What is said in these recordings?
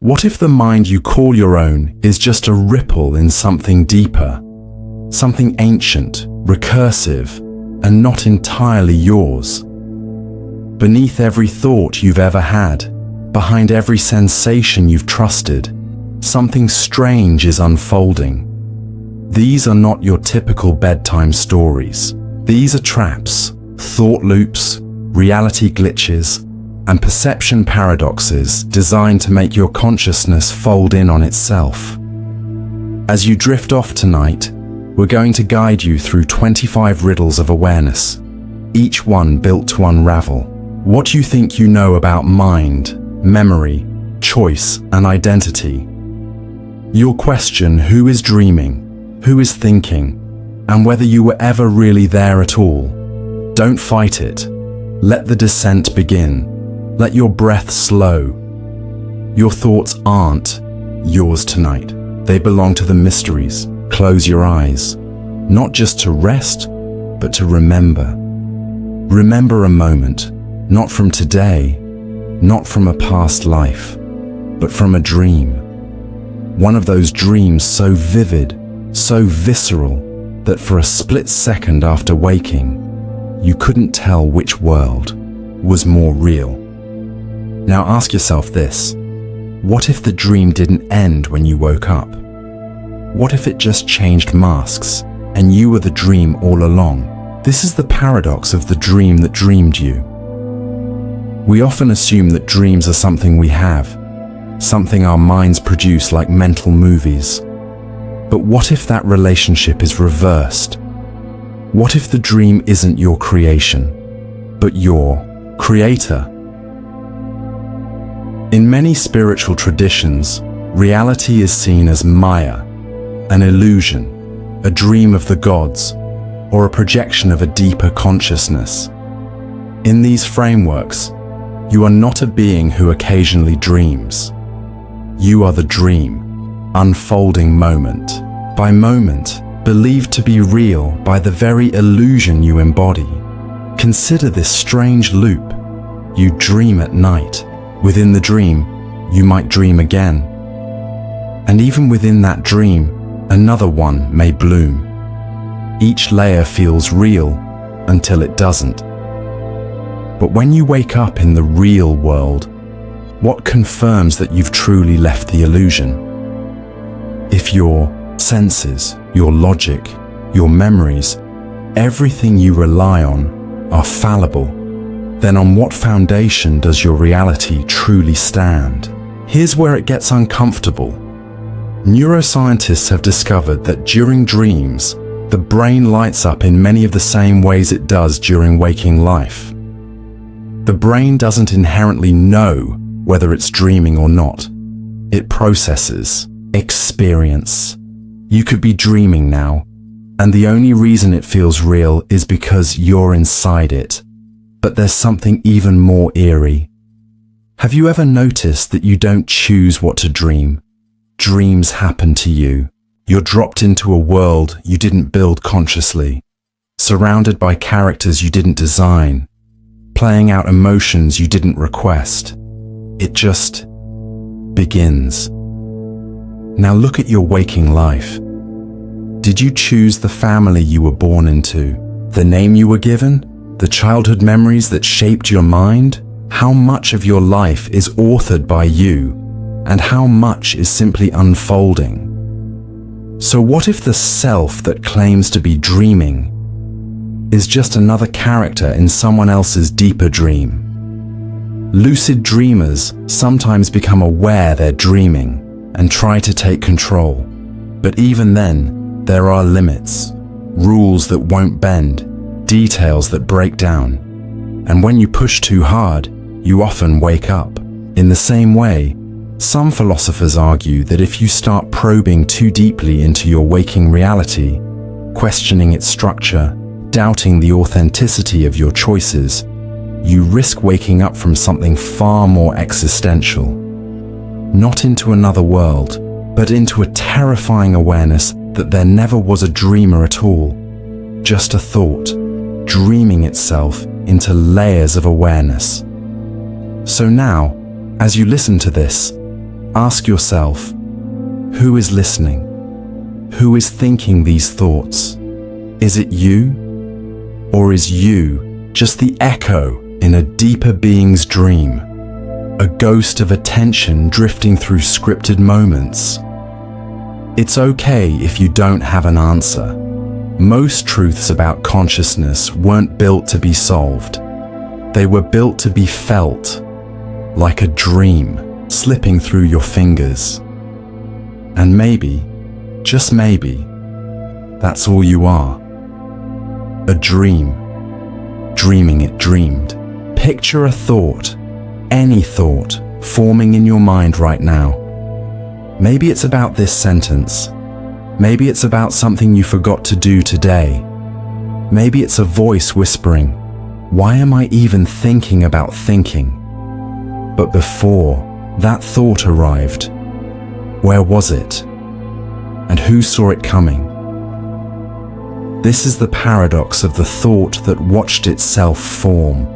What if the mind you call your own is just a ripple in something deeper, something ancient, recursive, and not entirely yours? Beneath every thought you've ever had, behind every sensation you've trusted, something strange is unfolding. These are not your typical bedtime stories. These are traps, thought loops, reality glitches, and perception paradoxes designed to make your consciousness fold in on itself. As you drift off tonight, we're going to guide you through 25 riddles of awareness, each one built to unravel what you think you know about mind, memory, choice, and identity. You'll question who is dreaming, who is thinking, and whether you were ever really there at all. Don't fight it. Let the descent begin. Let your breath slow. Your thoughts aren't yours tonight. They belong to the mysteries. Close your eyes, not just to rest, but to remember. Remember a moment, not from today, not from a past life, but from a dream. One of those dreams so vivid, so visceral, that for a split second after waking, you couldn't tell which world was more real. Now ask yourself this: what if the dream didn't end when you woke up? What if it just changed masks and you were the dream all along? This is the paradox of the dream that dreamed you. We often assume that dreams are something we have, something our minds produce like mental movies. But what if that relationship is reversed? What if the dream isn't your creation, but your creator? In many spiritual traditions, reality is seen as Maya, an illusion, a dream of the gods, or a projection of a deeper consciousness. In these frameworks, you are not a being who occasionally dreams. You are the dream, unfolding moment by moment, believed to be real by the very illusion you embody. Consider this strange loop. You dream at night. Within the dream, you might dream again. And even within that dream, another one may bloom. Each layer feels real until it doesn't. But when you wake up in the real world, what confirms that you've truly left the illusion? If your senses, your logic, your memories, everything you rely on are fallible, then on what foundation does your reality truly stand? Here's where it gets uncomfortable. Neuroscientists have discovered that during dreams, the brain lights up in many of the same ways it does during waking life. The brain doesn't inherently know whether it's dreaming or not. It processes, experience. You could be dreaming now, and the only reason it feels real is because you're inside it. But there's something even more eerie. Have you ever noticed that you don't choose what to dream? Dreams happen to you. You're dropped into a world you didn't build consciously, surrounded by characters you didn't design, playing out emotions you didn't request. It just begins. Now look at your waking life. Did you choose the family you were born into? The name you were given? The childhood memories that shaped your mind? How much of your life is authored by you, and how much is simply unfolding? So what if the self that claims to be dreaming is just another character in someone else's deeper dream? Lucid dreamers sometimes become aware they're dreaming and try to take control. But even then, there are limits, rules that won't bend, details that break down. And when you push too hard, you often wake up. In the same way, some philosophers argue that if you start probing too deeply into your waking reality, questioning its structure, doubting the authenticity of your choices, you risk waking up from something far more existential. Not into another world, but into a terrifying awareness that there never was a dreamer at all. Just a thought, dreaming itself into layers of awareness. So now, as you listen to this, Ask yourself, who is listening? Who is thinking these thoughts? Is it you? Or is you just the echo in a deeper being's dream? A ghost of attention drifting through scripted moments? It's okay if you don't have an answer. Most truths about consciousness weren't built to be solved. They were built to be felt, like a dream slipping through your fingers. And maybe, just maybe, that's all you are. A dream, dreaming it dreamed. Picture a thought, any thought, forming in your mind right now. Maybe it's about this sentence. Maybe it's about something you forgot to do today. Maybe it's a voice whispering, "Why am I even thinking about thinking?" But before that thought arrived, where was it? And who saw it coming? This is the paradox of the thought that watched itself form.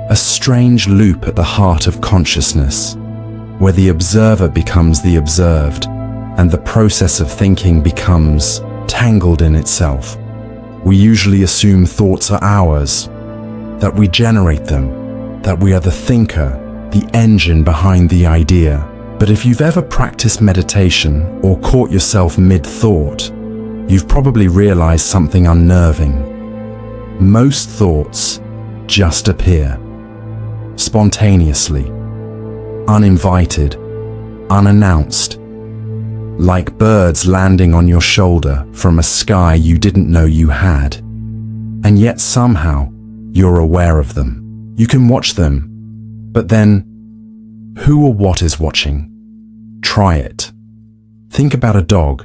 A strange loop at the heart of consciousness, where the observer becomes the observed, and the process of thinking becomes tangled in itself. We usually assume thoughts are ours, that we generate them, that we are the thinker, the engine behind the idea. But if you've ever practiced meditation or caught yourself mid-thought, you've probably realized something unnerving. Most thoughts just appear, spontaneously, uninvited, unannounced, like birds landing on your shoulder from a sky you didn't know you had. And yet somehow you're aware of them. You can watch them, but then who or what is watching? Try it. Think about a dog.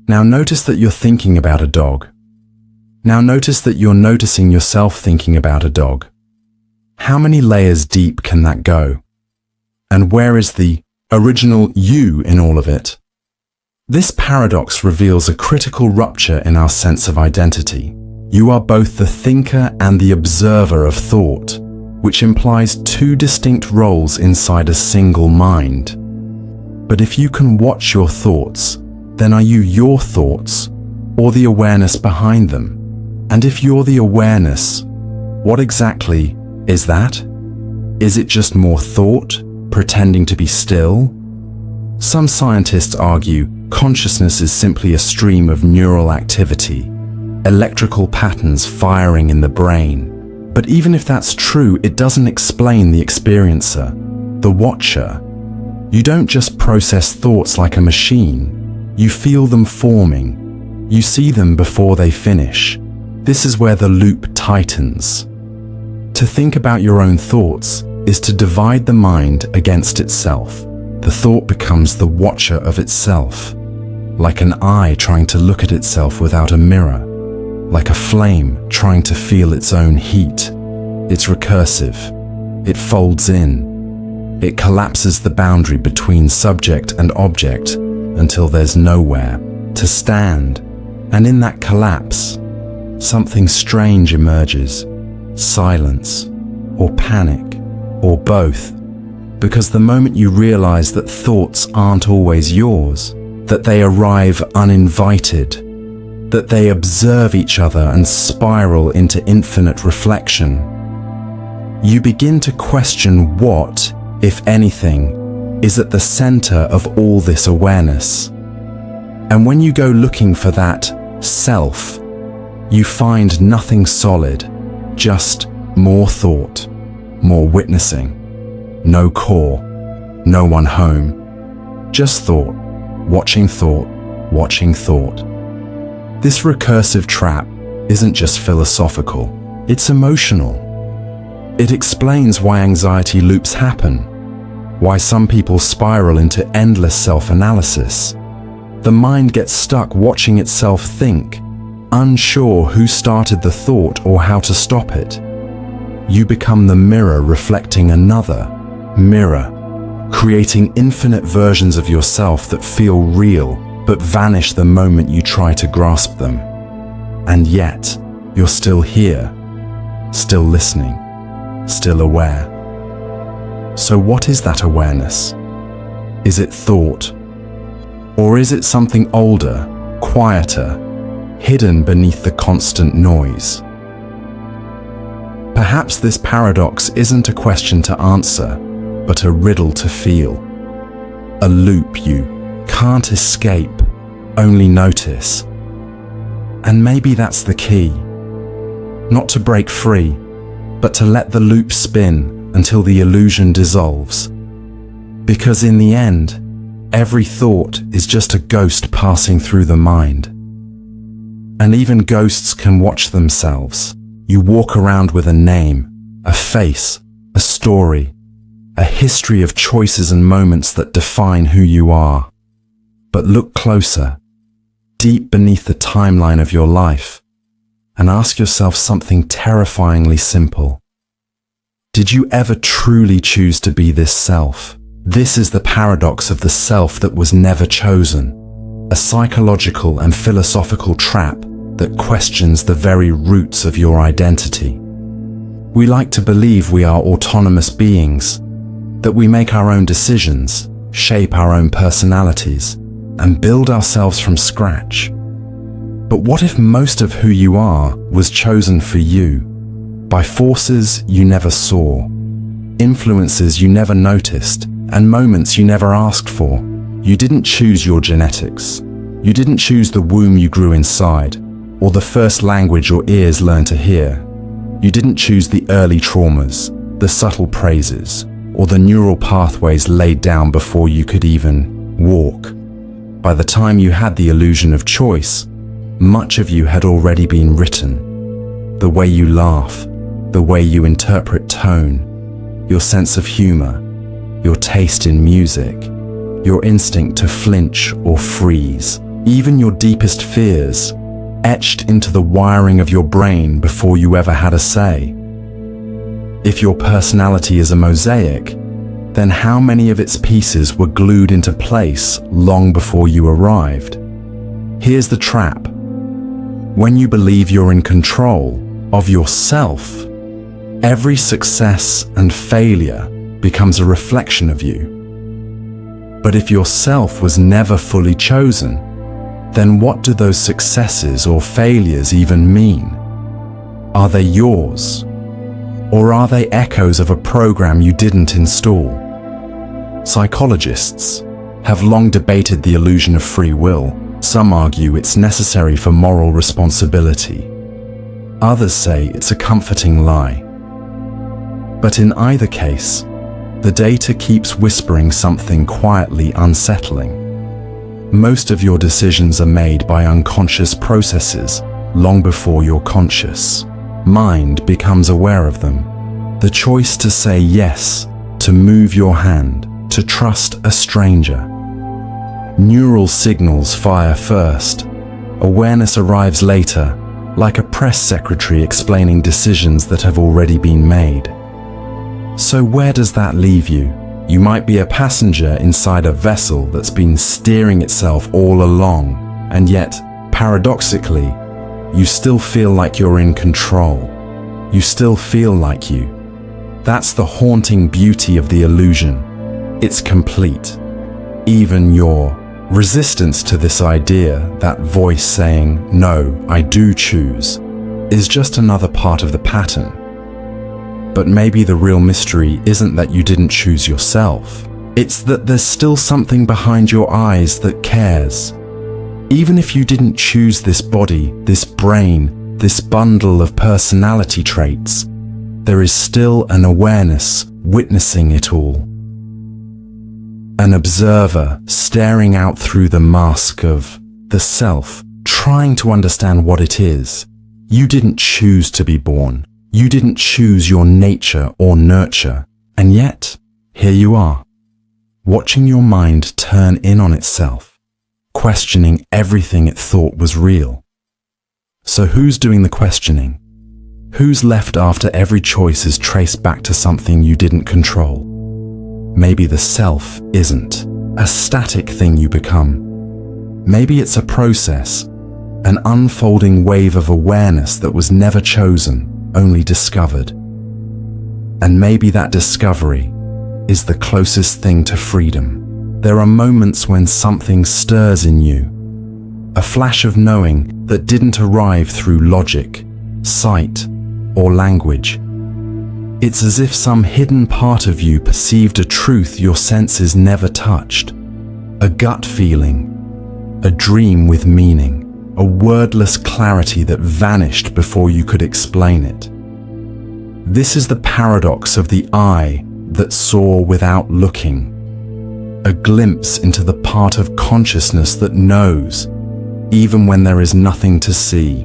Now notice that you're thinking about a dog. Now notice that you're noticing yourself thinking about a dog. How many layers deep can that go? And where is the original you in all of it? This paradox reveals a critical rupture in our sense of identity. You are both the thinker and the observer of thought, which implies two distinct roles inside a single mind. But if you can watch your thoughts, then are you your thoughts or the awareness behind them? And if you're the awareness, what exactly is that? Is it just more thought, pretending to be still? Some scientists argue consciousness is simply a stream of neural activity, electrical patterns firing in the brain. But even if that's true, it doesn't explain the experiencer, the watcher. You don't just process thoughts like a machine. You feel them forming. You see them before they finish. This is where the loop tightens. To think about your own thoughts is to divide the mind against itself. The thought becomes the watcher of itself, like an eye trying to look at itself without a mirror, like a flame trying to feel its own heat. It's recursive. It folds in. It collapses the boundary between subject and object until there's nowhere to stand. And in that collapse, something strange emerges. Silence, or panic, or both. Because the moment you realize that thoughts aren't always yours, that they arrive uninvited, that they observe each other and spiral into infinite reflection, you begin to question what, if anything, is at the center of all this awareness. And when you go looking for that self, you find nothing solid, just more thought, more witnessing. No core, no one home. Just thought, watching thought, watching thought. This recursive trap isn't just philosophical, it's emotional. It explains why anxiety loops happen, why some people spiral into endless self-analysis. The mind gets stuck watching itself think, unsure who started the thought or how to stop it. You become the mirror reflecting another mirror, creating infinite versions of yourself that feel real but vanish the moment you try to grasp them. And yet, you're still here, still listening, still aware. So what is that awareness? Is it thought? Or is it something older, quieter, hidden beneath the constant noise? Perhaps this paradox isn't a question to answer, but a riddle to feel. A loop you can't escape, only notice. And maybe that's the key. Not to break free, but to let the loop spin until the illusion dissolves. Because in the end, every thought is just a ghost passing through the mind. And even ghosts can watch themselves. You walk around with a name, a face, a story, a history of choices and moments that define who you are. But look closer, deep beneath the timeline of your life, and ask yourself something terrifyingly simple. Did you ever truly choose to be this self? This is the paradox of the self that was never chosen, a psychological and philosophical trap that questions the very roots of your identity. We like to believe we are autonomous beings, that we make our own decisions, shape our own personalities, and build ourselves from scratch. But what if most of who you are was chosen for you, by forces you never saw, influences you never noticed, and moments you never asked for? You didn't choose your genetics. You didn't choose the womb you grew inside, or the first language your ears learned to hear. You didn't choose the early traumas, the subtle praises, or the neural pathways laid down before you could even walk. By the time you had the illusion of choice, much of you had already been written. The way you laugh, the way you interpret tone, your sense of humor, your taste in music, your instinct to flinch or freeze, even your deepest fears, etched into the wiring of your brain before you ever had a say. If your personality is a mosaic, then how many of its pieces were glued into place long before you arrived? Here's the trap. When you believe you're in control of yourself, every success and failure becomes a reflection of you. But if yourself was never fully chosen, then what do those successes or failures even mean? Are they yours? Or are they echoes of a program you didn't install? Psychologists have long debated the illusion of free will. Some argue it's necessary for moral responsibility. Others say it's a comforting lie. But in either case, the data keeps whispering something quietly unsettling. Most of your decisions are made by unconscious processes long before you're conscious. Mind becomes aware of them. The choice to say yes, to move your hand, to trust a stranger. Neural signals fire first. Awareness arrives later, like a press secretary explaining decisions that have already been made. So where does that leave you? You might be a passenger inside a vessel that's been steering itself all along, and yet, paradoxically, you still feel like you're in control. You still feel like you. That's the haunting beauty of the illusion. It's complete. Even your resistance to this idea, that voice saying, "No, I do choose," is just another part of the pattern. But maybe the real mystery isn't that you didn't choose yourself. It's that there's still something behind your eyes that cares. Even if you didn't choose this body, this brain, this bundle of personality traits, there is still an awareness witnessing it all. An observer staring out through the mask of the self, trying to understand what it is. You didn't choose to be born. You didn't choose your nature or nurture. And yet, here you are, watching your mind turn in on itself, questioning everything it thought was real. So who's doing the questioning? Who's left after every choice is traced back to something you didn't control? Maybe the self isn't a static thing you become. Maybe it's a process, an unfolding wave of awareness that was never chosen, only discovered. And maybe that discovery is the closest thing to freedom, there are moments when something stirs in you, a flash of knowing that didn't arrive through logic, sight, or language. It's as if some hidden part of you perceived a truth your senses never touched, a gut feeling, a dream with meaning, a wordless clarity that vanished before you could explain it. This is the paradox of the eye that saw without looking, a glimpse into the part of consciousness that knows, even when there is nothing to see.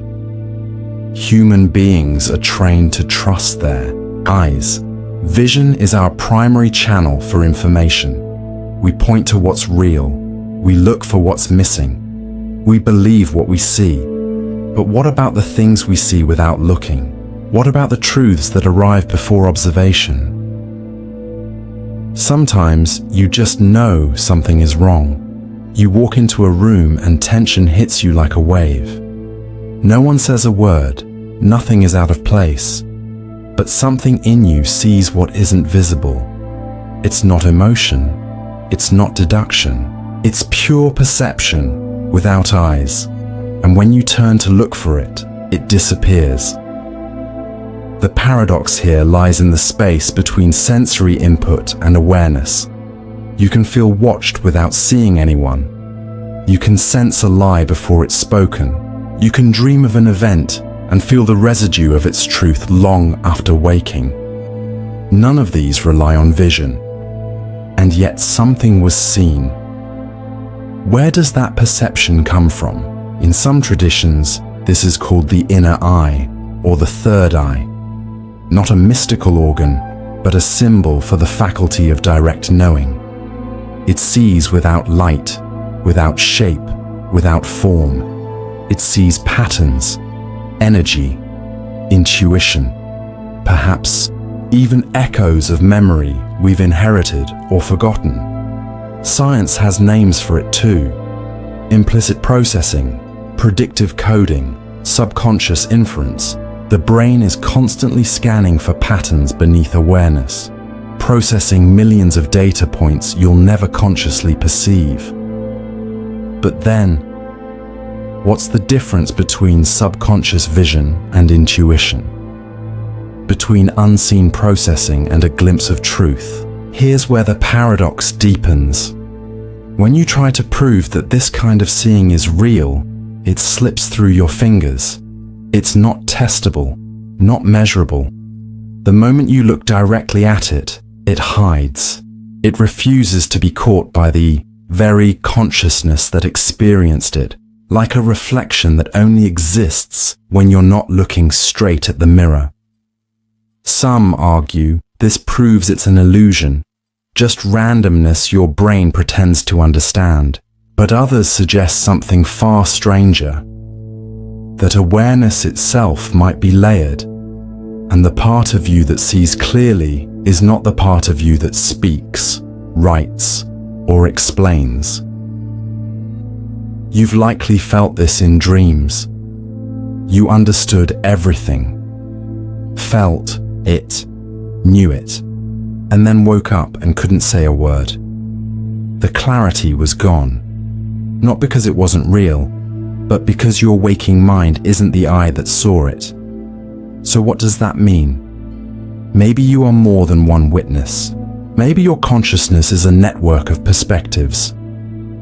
Human beings are trained to trust their eyes. Vision is our primary channel for information. We point to what's real. We look for what's missing. We believe what we see. But what about the things we see without looking? What about the truths that arrive before observation? Sometimes you just know something is wrong. You walk into a room and tension hits you like a wave. No one says a word, nothing is out of place, but something in you sees what isn't visible. It's not emotion, it's not deduction, it's pure perception without eyes, and when you turn to look for it, it disappears. The paradox here lies in the space between sensory input and awareness. You can feel watched without seeing anyone. You can sense a lie before it's spoken. You can dream of an event and feel the residue of its truth long after waking. None of these rely on vision, and yet something was seen. Where does that perception come from? In some traditions, this is called the inner eye, or the third eye. Not a mystical organ, but a symbol for the faculty of direct knowing. It sees without light, without shape, without form. It sees patterns, energy, intuition, perhaps even echoes of memory we've inherited or forgotten. Science has names for it too. Implicit processing, predictive coding, subconscious inference. The brain is constantly scanning for patterns beneath awareness, processing millions of data points you'll never consciously perceive. But then, what's the difference between subconscious vision and intuition? Between unseen processing and a glimpse of truth? Here's where the paradox deepens. When you try to prove that this kind of seeing is real, it slips through your fingers. It's not testable, not measurable. The moment you look directly at it, it hides. It refuses to be caught by the very consciousness that experienced it, like a reflection that only exists when you're not looking straight at the mirror. Some argue this proves it's an illusion, just randomness your brain pretends to understand. But others suggest something far stranger, that awareness itself might be layered, and the part of you that sees clearly is not the part of you that speaks, writes, or explains. You've likely felt this in dreams. You understood everything, felt it, knew it, and then woke up and couldn't say a word. The clarity was gone, not because it wasn't real, but because your waking mind isn't the eye that saw it. So what does that mean? Maybe you are more than one witness. Maybe your consciousness is a network of perspectives.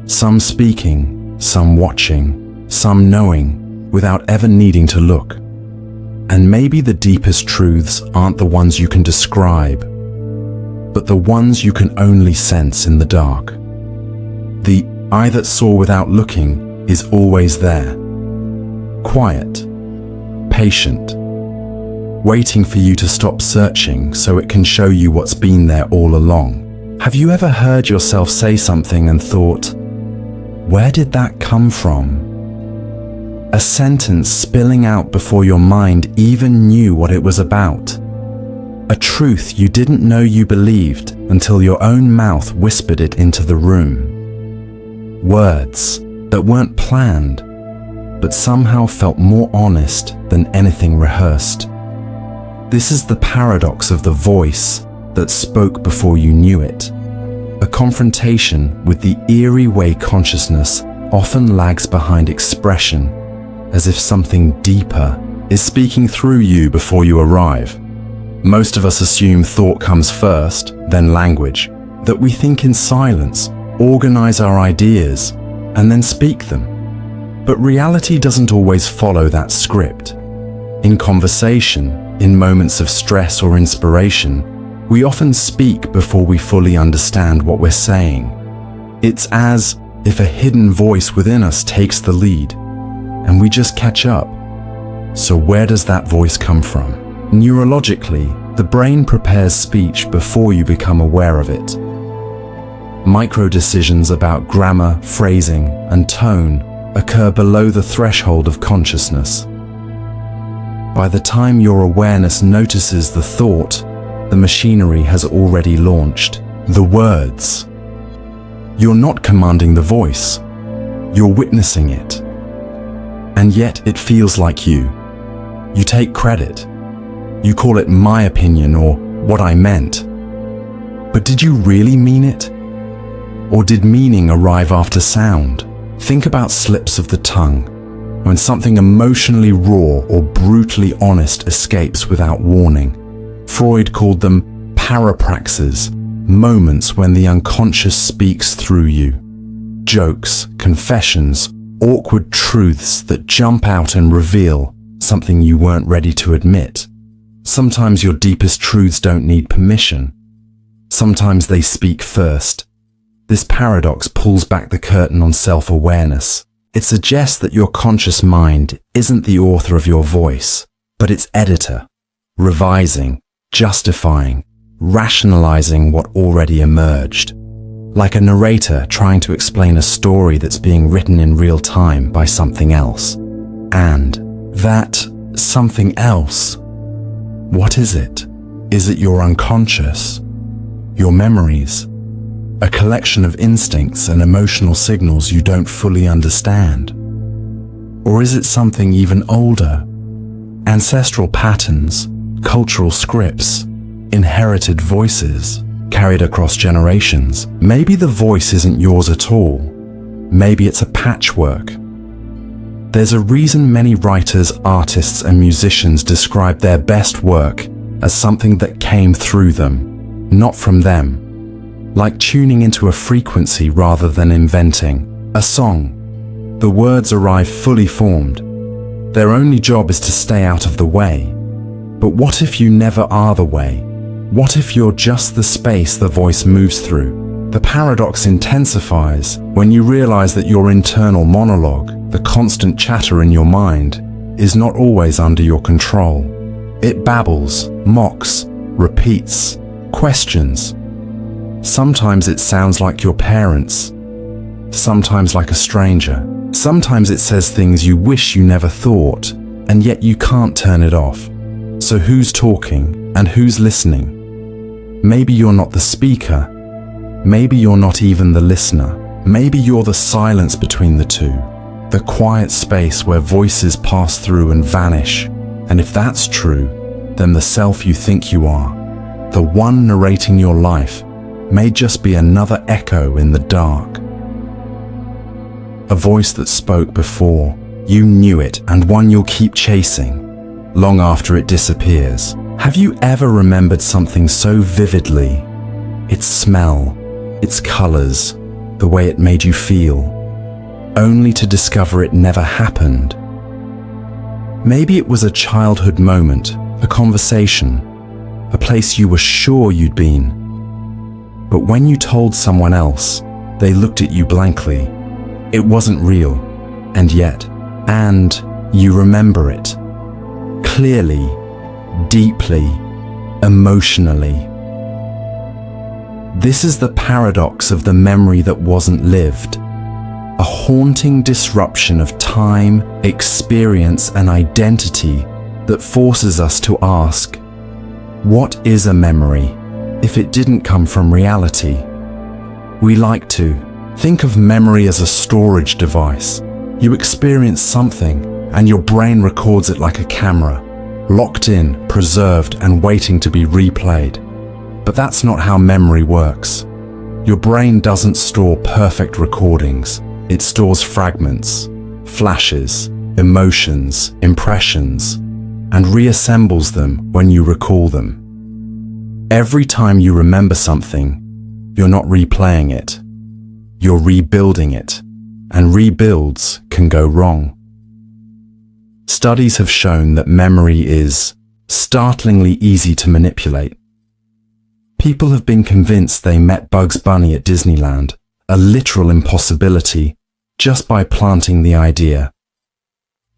Some speaking, some watching, some knowing, without ever needing to look. And maybe the deepest truths aren't the ones you can describe, but the ones you can only sense in the dark. The eye that saw without looking is always there, quiet, patient, waiting for you to stop searching so it can show you what's been there all along. Have you ever heard yourself say something and thought, where did that come from? A sentence spilling out before your mind even knew what it was about. A truth you didn't know you believed until your own mouth whispered it into the room. Words that weren't planned, but somehow felt more honest than anything rehearsed. This is the paradox of the voice that spoke before you knew it. a confrontation with the eerie way consciousness often lags behind expression, as if something deeper is speaking through you before you arrive. Most of us assume thought comes first, then language, that we think in silence, organize our ideas, and then speak them. But reality doesn't always follow that script. In conversation, in moments of stress or inspiration, we often speak before we fully understand what we're saying. It's as if a hidden voice within us takes the lead, and we just catch up. So where does that voice come from? Neurologically, the brain prepares speech before you become aware of it. Micro-decisions about grammar, phrasing, and tone occur below the threshold of consciousness. By the time your awareness notices the thought, the machinery has already launched. The words. You're not commanding the voice. You're witnessing it. And yet it feels like you. You take credit. You call it my opinion or what I meant. But did you really mean it? Or did meaning arrive after sound? Think about slips of the tongue, when something emotionally raw or brutally honest escapes without warning. Freud called them parapraxes, moments when the unconscious speaks through you. Jokes, confessions, awkward truths that jump out and reveal something you weren't ready to admit. Sometimes your deepest truths don't need permission. Sometimes they speak first. This paradox pulls back the curtain on self-awareness. It suggests that your conscious mind isn't the author of your voice, but its editor, revising, justifying, rationalizing what already emerged. Like a narrator trying to explain a story that's being written in real time by something else. And that something else, what is it? Is it your unconscious? Your memories? A collection of instincts and emotional signals you don't fully understand? Or is it something even older? Ancestral patterns, cultural scripts, inherited voices, carried across generations. Maybe the voice isn't yours at all. Maybe it's a patchwork. There's a reason many writers, artists, and musicians describe their best work as something that came through them, not from them. Like tuning into a frequency rather than inventing. A song. The words arrive fully formed. Their only job is to stay out of the way. But what if you never are the way? What if you're just the space the voice moves through? The paradox intensifies when you realize that your internal monologue, the constant chatter in your mind, is not always under your control. It babbles, mocks, repeats, questions. Sometimes it sounds like your parents, sometimes like a stranger. Sometimes it says things you wish you never thought, and yet you can't turn it off. So who's talking and who's listening? Maybe you're not the speaker. Maybe you're not even the listener. Maybe you're the silence between the two. The quiet space where voices pass through and vanish. And if that's true, then the self you think you are, the one narrating your life, may just be another echo in the dark. A voice that spoke before, you knew it, and one you'll keep chasing, long after it disappears. Have you ever remembered something so vividly? Its smell, its colors, the way it made you feel, only to discover it never happened. Maybe it was a childhood moment, a conversation, a place you were sure you'd been. But when you told someone else, they looked at you blankly. It wasn't real, and you remember it. Clearly, deeply, emotionally. This is the paradox of the memory that wasn't lived. A haunting disruption of time, experience, and identity that forces us to ask, what is a memory if it didn't come from reality? We like to think of memory as a storage device. You experience something and your brain records it like a camera, locked in, preserved, and waiting to be replayed. But that's not how memory works. Your brain doesn't store perfect recordings. It stores fragments, flashes, emotions, impressions, and reassembles them when you recall them. Every time you remember something, you're not replaying it. You're rebuilding it, and rebuilds can go wrong. Studies have shown that memory is startlingly easy to manipulate. People have been convinced they met Bugs Bunny at Disneyland, a literal impossibility, just by planting the idea.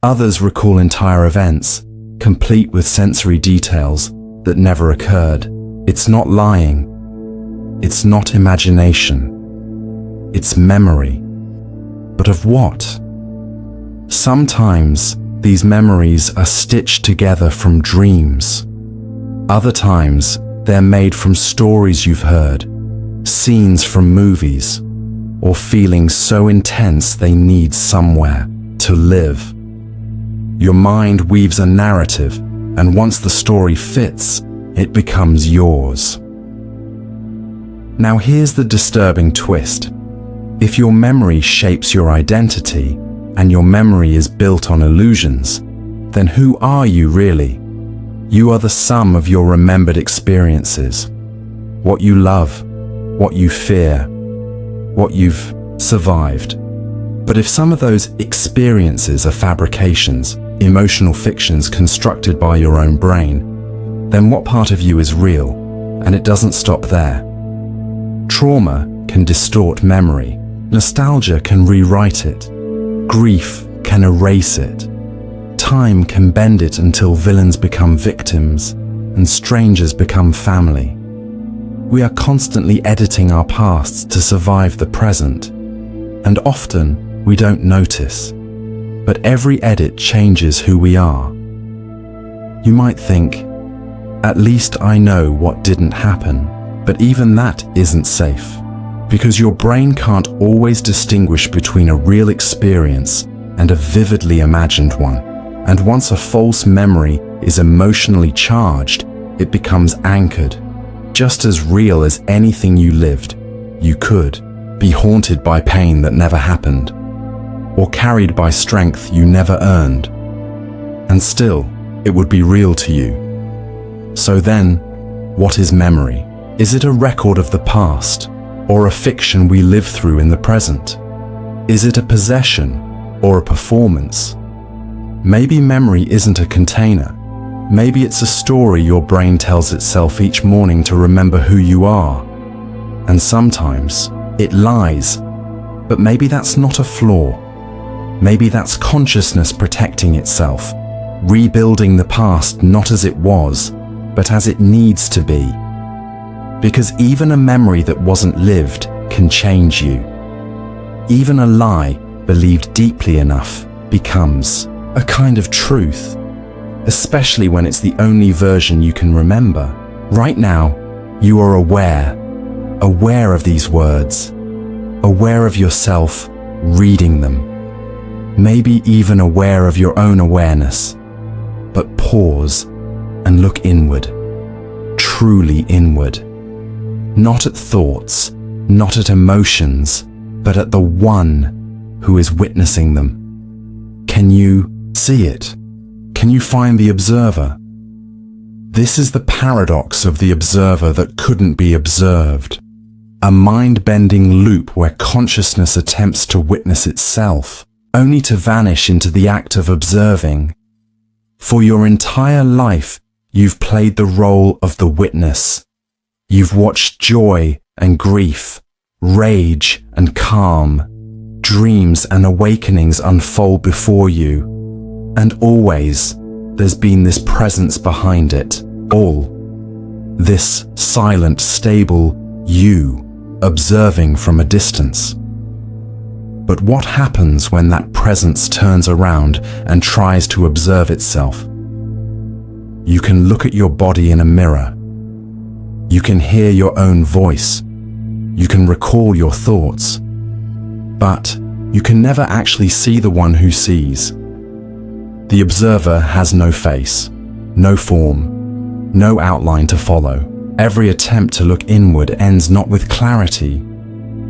Others recall entire events, complete with sensory details that never occurred. It's not lying. It's not imagination. It's memory. But of what? Sometimes these memories are stitched together from dreams. Other times, they're made from stories you've heard, scenes from movies, or feelings so intense they need somewhere to live. Your mind weaves a narrative, and once the story fits, it becomes yours. Now here's the disturbing twist. If your memory shapes your identity, and your memory is built on illusions, then who are you really? You are the sum of your remembered experiences. What you love, what you fear, what you've survived. But if some of those experiences are fabrications, emotional fictions constructed by your own brain, then what part of you is real? And it doesn't stop there. Trauma can distort memory. Nostalgia can rewrite it. Grief can erase it. Time can bend it until villains become victims and strangers become family. We are constantly editing our pasts to survive the present, and often we don't notice. But every edit changes who we are. You might think, at least I know what didn't happen, but even that isn't safe, because your brain can't always distinguish between a real experience and a vividly imagined one. And once a false memory is emotionally charged, it becomes anchored. Just as real as anything you lived, you could be haunted by pain that never happened, or carried by strength you never earned. And still, it would be real to you. So then, what is memory? Is it a record of the past, or a fiction we live through in the present? Is it a possession, or a performance? Maybe memory isn't a container. Maybe it's a story your brain tells itself each morning to remember who you are. And sometimes it lies, but maybe that's not a flaw. Maybe that's consciousness protecting itself, rebuilding the past not as it was, but as it needs to be. Because even a memory that wasn't lived can change you. Even a lie believed deeply enough becomes a kind of truth, especially when it's the only version you can remember. Right now, you are aware of these words, aware of yourself reading them, maybe even aware of your own awareness. But pause and look inward, truly inward. Not at thoughts, not at emotions, but at the one who is witnessing them. Can you see it? Can you find the observer? This is the paradox of the observer that couldn't be observed. A mind-bending loop where consciousness attempts to witness itself, only to vanish into the act of observing. For your entire life, you've played the role of the witness. You've watched joy and grief, rage and calm, dreams and awakenings unfold before you. And always, there's been this presence behind it all. This silent, stable you, observing from a distance. But what happens when that presence turns around and tries to observe itself? You can look at your body in a mirror. You can hear your own voice. You can recall your thoughts. But you can never actually see the one who sees. The observer has no face, no form, no outline to follow. Every attempt to look inward ends not with clarity,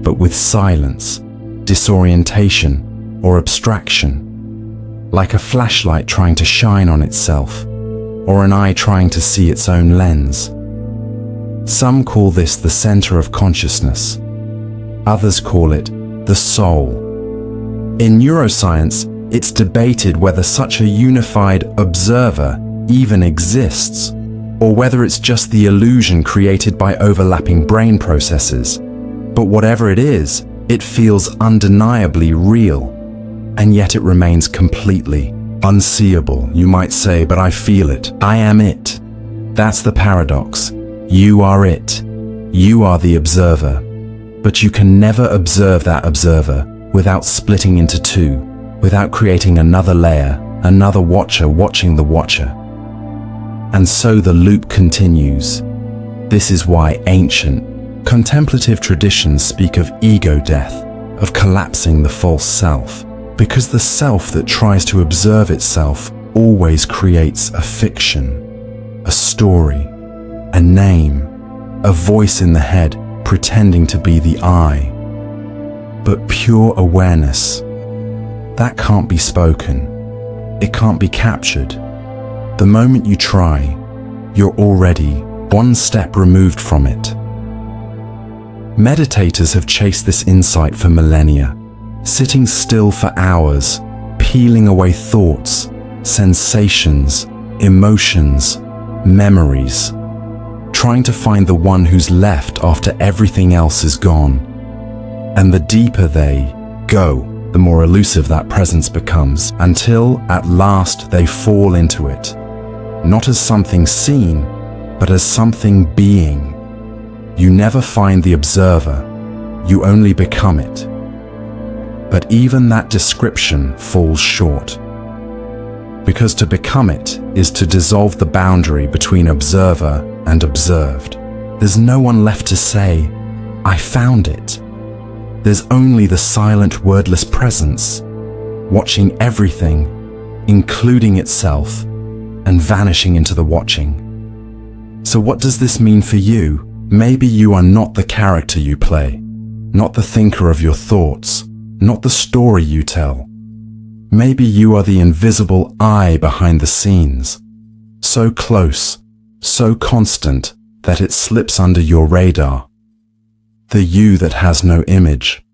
but with silence, disorientation, or abstraction, like a flashlight trying to shine on itself, or an eye trying to see its own lens. Some call this the center of consciousness. Others call it the soul. In neuroscience, it's debated whether such a unified observer even exists, or whether it's just the illusion created by overlapping brain processes. But whatever it is, it feels undeniably real, and yet it remains completely unseeable. You might say, but I feel it. I am it. That's the paradox. You are it. You are the observer. But you can never observe that observer without splitting into two, without creating another layer, another watcher watching the watcher. And so the loop continues. This is why ancient, contemplative traditions speak of ego death, of collapsing the false self, because the self that tries to observe itself always creates a fiction, a story, a name, a voice in the head pretending to be the I. But pure awareness, that can't be spoken. It can't be captured. The moment you try, you're already one step removed from it. Meditators have chased this insight for millennia, sitting still for hours, peeling away thoughts, sensations, emotions, memories, trying to find the one who's left after everything else is gone. And the deeper they go, the more elusive that presence becomes, until at last they fall into it, not as something seen, but as something being. You never find the observer, you only become it. But even that description falls short. Because to become it is to dissolve the boundary between observer and observed. There's no one left to say, I found it. There's only the silent, wordless presence, watching everything, including itself, and vanishing into the watching. So what does this mean for you? Maybe you are not the character you play, not the thinker of your thoughts, not the story you tell. Maybe you are the invisible I behind the scenes, so close, so constant that it slips under your radar. The you that has no image,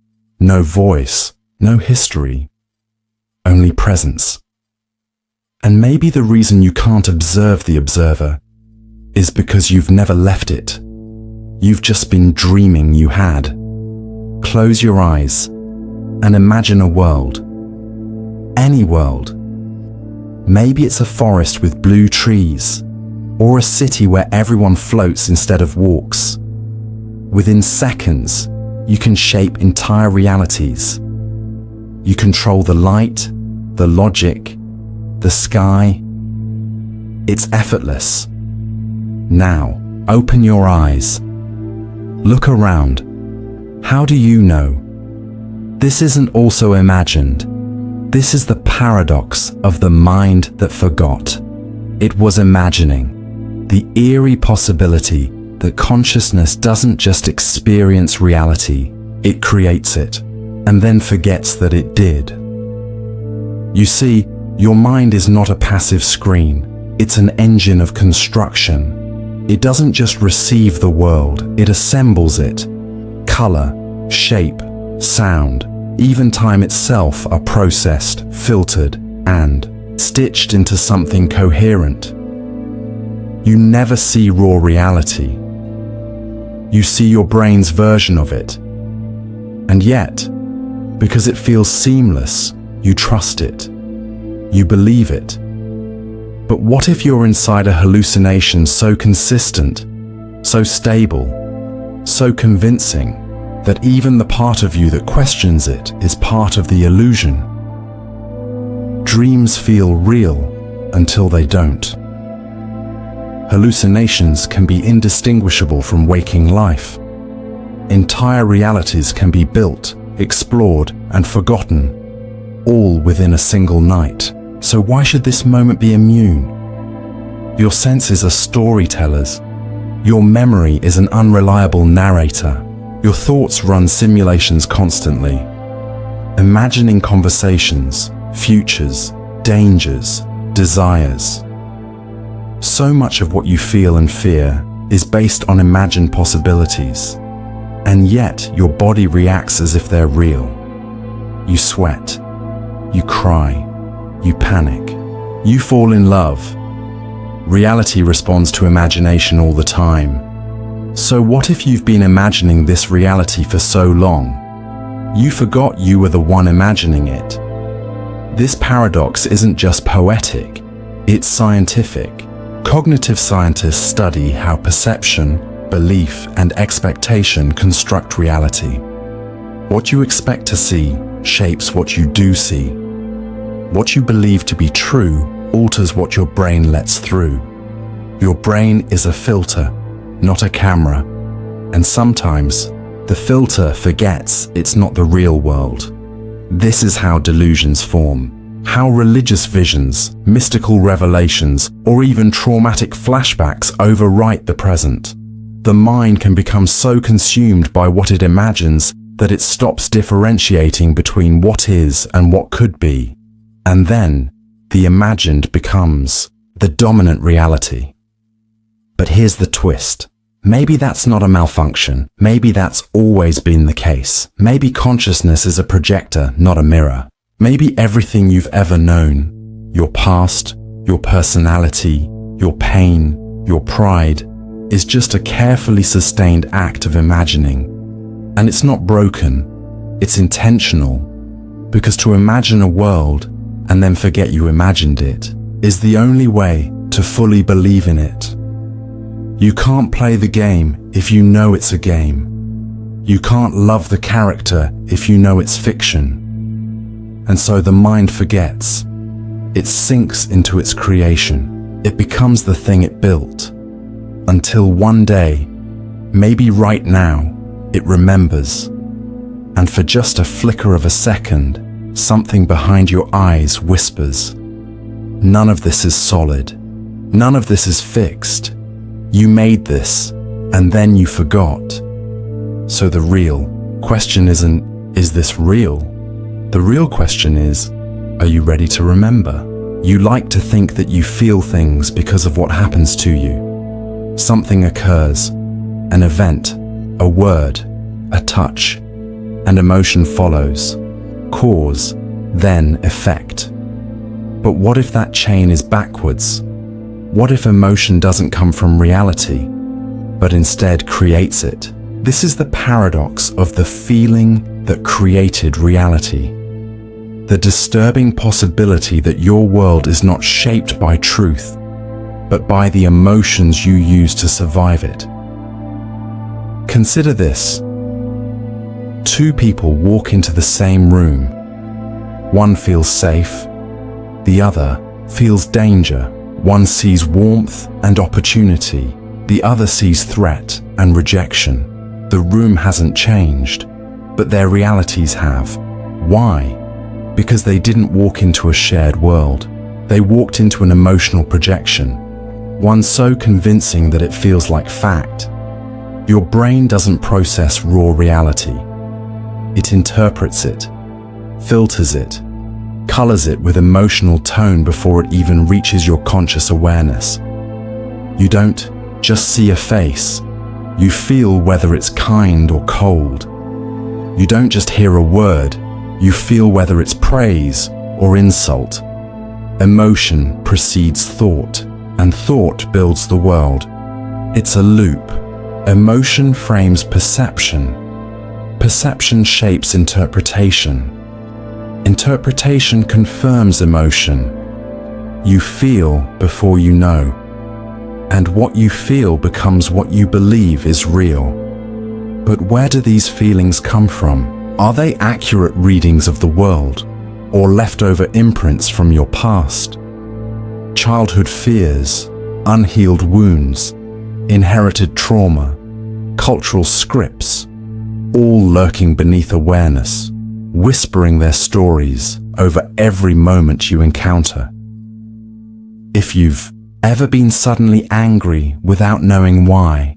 no voice, no history, only presence. And maybe the reason you can't observe the observer is because you've never left it. You've just been dreaming you had. Close your eyes and imagine a world. Any world. Maybe it's a forest with blue trees, or a city where everyone floats instead of walks. Within seconds, you can shape entire realities. You control the light, the logic, the sky. It's effortless. Now, open your eyes. Look around. How do you know? This isn't also imagined. This is the paradox of the mind that forgot. It was imagining, the eerie possibility that consciousness doesn't just experience reality, it creates it, and then forgets that it did. You see, your mind is not a passive screen, it's an engine of construction. It doesn't just receive the world, it assembles it. Color, shape, sound, even time itself are processed, filtered, and stitched into something coherent. You never see raw reality. You see your brain's version of it. And yet, because it feels seamless, you trust it. You believe it. But what if you're inside a hallucination so consistent, so stable, so convincing, that even the part of you that questions it is part of the illusion? Dreams feel real until they don't. Hallucinations can be indistinguishable from waking life. Entire realities can be built, explored, and forgotten, all within a single night. So why should this moment be immune? Your senses are storytellers. Your memory is an unreliable narrator. Your thoughts run simulations constantly, imagining conversations, futures, dangers, desires. So much of what you feel and fear is based on imagined possibilities, and yet your body reacts as if they're real. You sweat, you cry, you panic, you fall in love. Reality responds to imagination all the time. So what if you've been imagining this reality for so long, you forgot you were the one imagining it? This paradox isn't just poetic, it's scientific. Cognitive scientists study how perception, belief, and expectation construct reality. What you expect to see shapes what you do see. What you believe to be true alters what your brain lets through. Your brain is a filter, not a camera, and sometimes the filter forgets it's not the real world. This is how delusions form, how religious visions, mystical revelations, or even traumatic flashbacks overwrite the present. The mind can become so consumed by what it imagines that it stops differentiating between what is and what could be. And then, the imagined becomes the dominant reality. But here's the twist. Maybe that's not a malfunction. Maybe that's always been the case. Maybe consciousness is a projector, not a mirror. Maybe everything you've ever known, your past, your personality, your pain, your pride, is just a carefully sustained act of imagining. And it's not broken, it's intentional. Because to imagine a world and then forget you imagined it is the only way to fully believe in it. You can't play the game if you know it's a game. You can't love the character if you know it's fiction. And so the mind forgets. It sinks into its creation. It becomes the thing it built. Until one day, maybe right now, it remembers. And for just a flicker of a second, something behind your eyes whispers, "None of this is solid. None of this is fixed. You made this, and then you forgot." So the real question isn't, is this real? The real question is, are you ready to remember? You like to think that you feel things because of what happens to you. Something occurs, an event, a word, a touch, and emotion follows. Cause, then effect. But what if that chain is backwards? What if emotion doesn't come from reality, but instead creates it? This is the paradox of the feeling that created reality. The disturbing possibility that your world is not shaped by truth, but by the emotions you use to survive it. Consider this. Two people walk into the same room. One feels safe, the other feels danger. One sees warmth and opportunity, the other sees threat and rejection. The room hasn't changed, but their realities have. Why? Because they didn't walk into a shared world. They walked into an emotional projection, one so convincing that it feels like fact. Your brain doesn't process raw reality. It interprets it, filters it, colors it with emotional tone before it even reaches your conscious awareness. You don't just see a face, you feel whether it's kind or cold. You don't just hear a word, you feel whether it's praise or insult. Emotion precedes thought, and thought builds the world. It's a loop. Emotion frames perception. Perception shapes interpretation. Interpretation confirms emotion. You feel before you know. And what you feel becomes what you believe is real. But where do these feelings come from? Are they accurate readings of the world, or leftover imprints from your past? Childhood fears, unhealed wounds, inherited trauma, cultural scripts, all lurking beneath awareness, whispering their stories over every moment you encounter. If you've ever been suddenly angry without knowing why,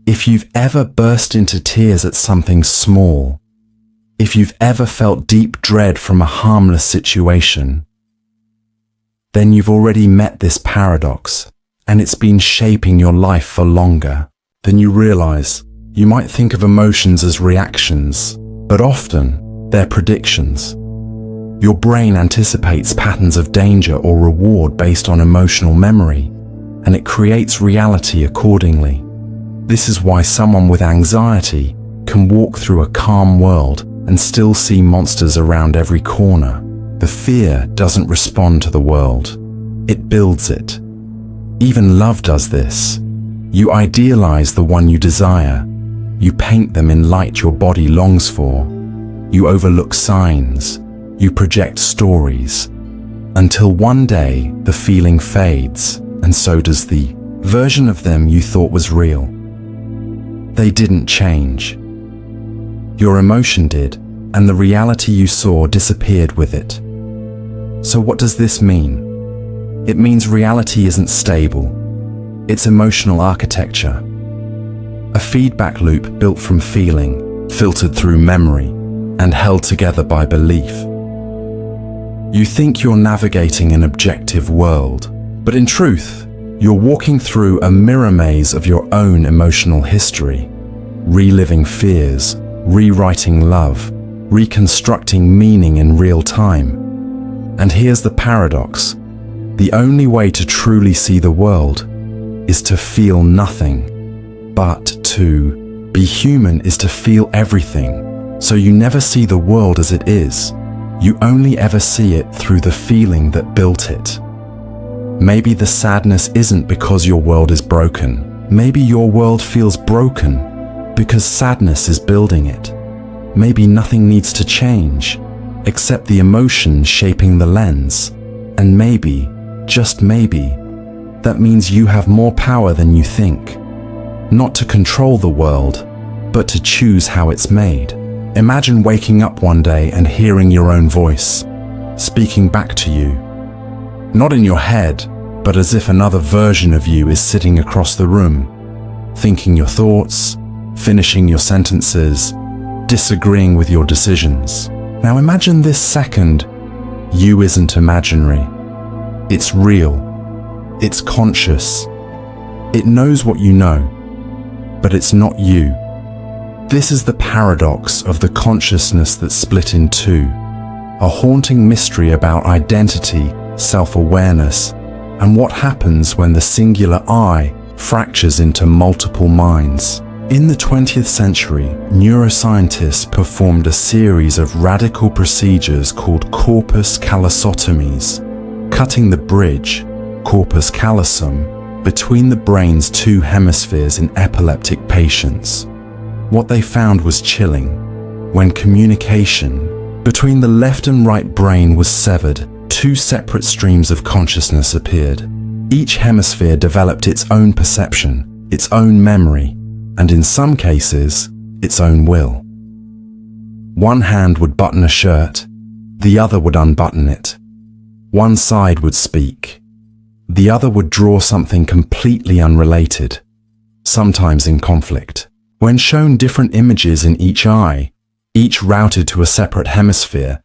if If you've ever burst into tears at something small, if you've ever felt deep dread from a harmless situation, then you've already met this paradox, and it's been shaping your life for longer than you realize. You might think of emotions as reactions, but often they're predictions. Your brain anticipates patterns of danger or reward based on emotional memory, and it creates reality accordingly. This is why someone with anxiety can walk through a calm world and still see monsters around every corner. The fear doesn't respond to the world, it builds it. Even love does this. You idealize the one you desire. You paint them in light your body longs for. You overlook signs. You project stories. Until one day, the feeling fades, and so does the version of them you thought was real. They didn't change. Your emotion did, and the reality you saw disappeared with it. So what does this mean? It means reality isn't stable. It's emotional architecture. A feedback loop built from feeling, filtered through memory, and held together by belief. You think you're navigating an objective world, but in truth, you're walking through a mirror maze of your own emotional history, reliving fears, rewriting love, reconstructing meaning in real time. And here's the paradox. The only way to truly see the world is to feel nothing, but to be human is to feel everything. So you never see the world as it is. You only ever see it through the feeling that built it. Maybe the sadness isn't because your world is broken. Maybe your world feels broken because sadness is building it. Maybe nothing needs to change, except the emotion shaping the lens. And maybe, just maybe, that means you have more power than you think. Not to control the world, but to choose how it's made. Imagine waking up one day and hearing your own voice, speaking back to you. Not in your head, but as if another version of you is sitting across the room, thinking your thoughts, finishing your sentences, disagreeing with your decisions. Now imagine this second, you isn't imaginary. It's real. It's conscious. It knows what you know, but it's not you. This is the paradox of the consciousness that's split in two, a haunting mystery about identity, self-awareness, and what happens when the singular I fractures into multiple minds. In the 20th century, neuroscientists performed a series of radical procedures called corpus callosotomies, cutting the bridge, corpus callosum, between the brain's two hemispheres in epileptic patients. What they found was chilling. When communication between the left and right brain was severed, two separate streams of consciousness appeared. Each hemisphere developed its own perception, its own memory, and in some cases, its own will. One hand would button a shirt, the other would unbutton it. One side would speak, the other would draw something completely unrelated, sometimes in conflict. When shown different images in each eye, each routed to a separate hemisphere,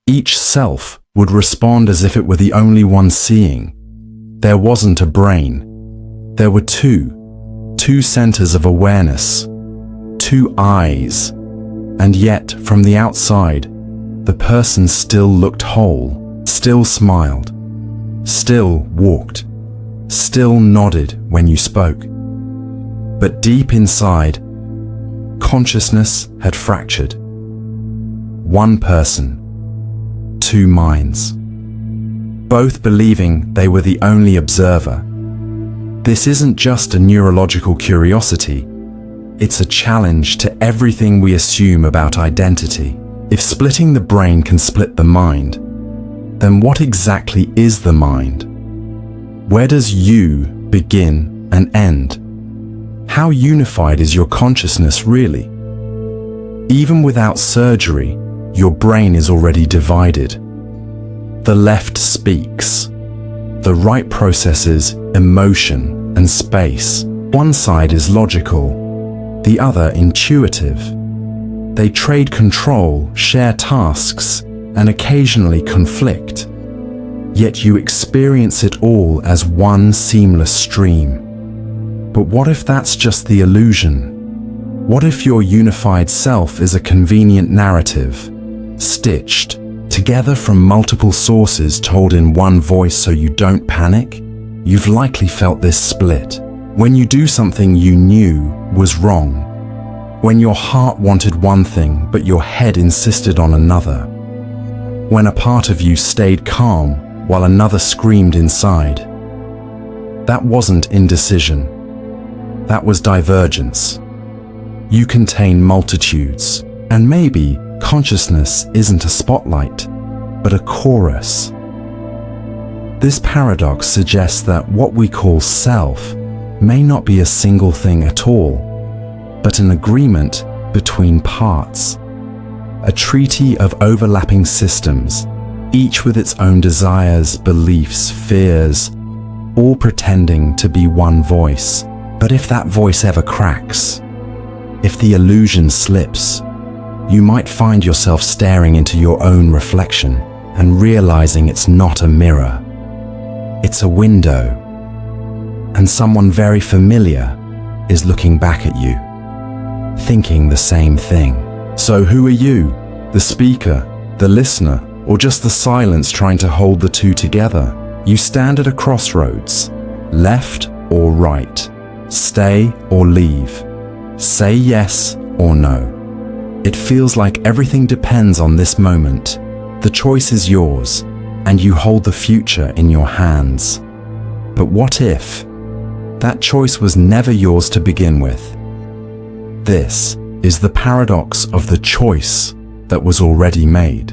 each self would respond as if it were the only one seeing. There wasn't a brain. There were two centers of awareness, two eyes, and yet from the outside, the person still looked whole, still smiled, still walked, still nodded when you spoke. But deep inside, consciousness had fractured. One person, two minds, both believing they were the only observer. This isn't just a neurological curiosity, it's a challenge to everything we assume about identity. If splitting the brain can split the mind, then what exactly is the mind? Where does you begin and end? How unified is your consciousness really? Even without surgery, your brain is already divided. The left speaks. The right processes emotion and space. One side is logical, the other intuitive. They trade control, share tasks, and occasionally conflict. Yet you experience it all as one seamless stream. But what if that's just the illusion? What if your unified self is a convenient narrative, stitched together from multiple sources told in one voice so you don't panic? You've likely felt this split. When you do something you knew was wrong. When your heart wanted one thing but your head insisted on another. When a part of you stayed calm while another screamed inside. That wasn't indecision. That was divergence. You contain multitudes, and maybe consciousness isn't a spotlight, but a chorus. This paradox suggests that what we call self may not be a single thing at all, but an agreement between parts, a treaty of overlapping systems, each with its own desires, beliefs, fears, all pretending to be one voice. But if that voice ever cracks, if the illusion slips, you might find yourself staring into your own reflection and realizing it's not a mirror. It's a window, and someone very familiar is looking back at you, thinking the same thing. So who are you? The speaker, the listener, or just the silence trying to hold the two together? You stand at a crossroads, left or right, stay or leave, say yes or no. It feels like everything depends on this moment. The choice is yours, and you hold the future in your hands. But what if that choice was never yours to begin with? This is the paradox of the choice that was already made.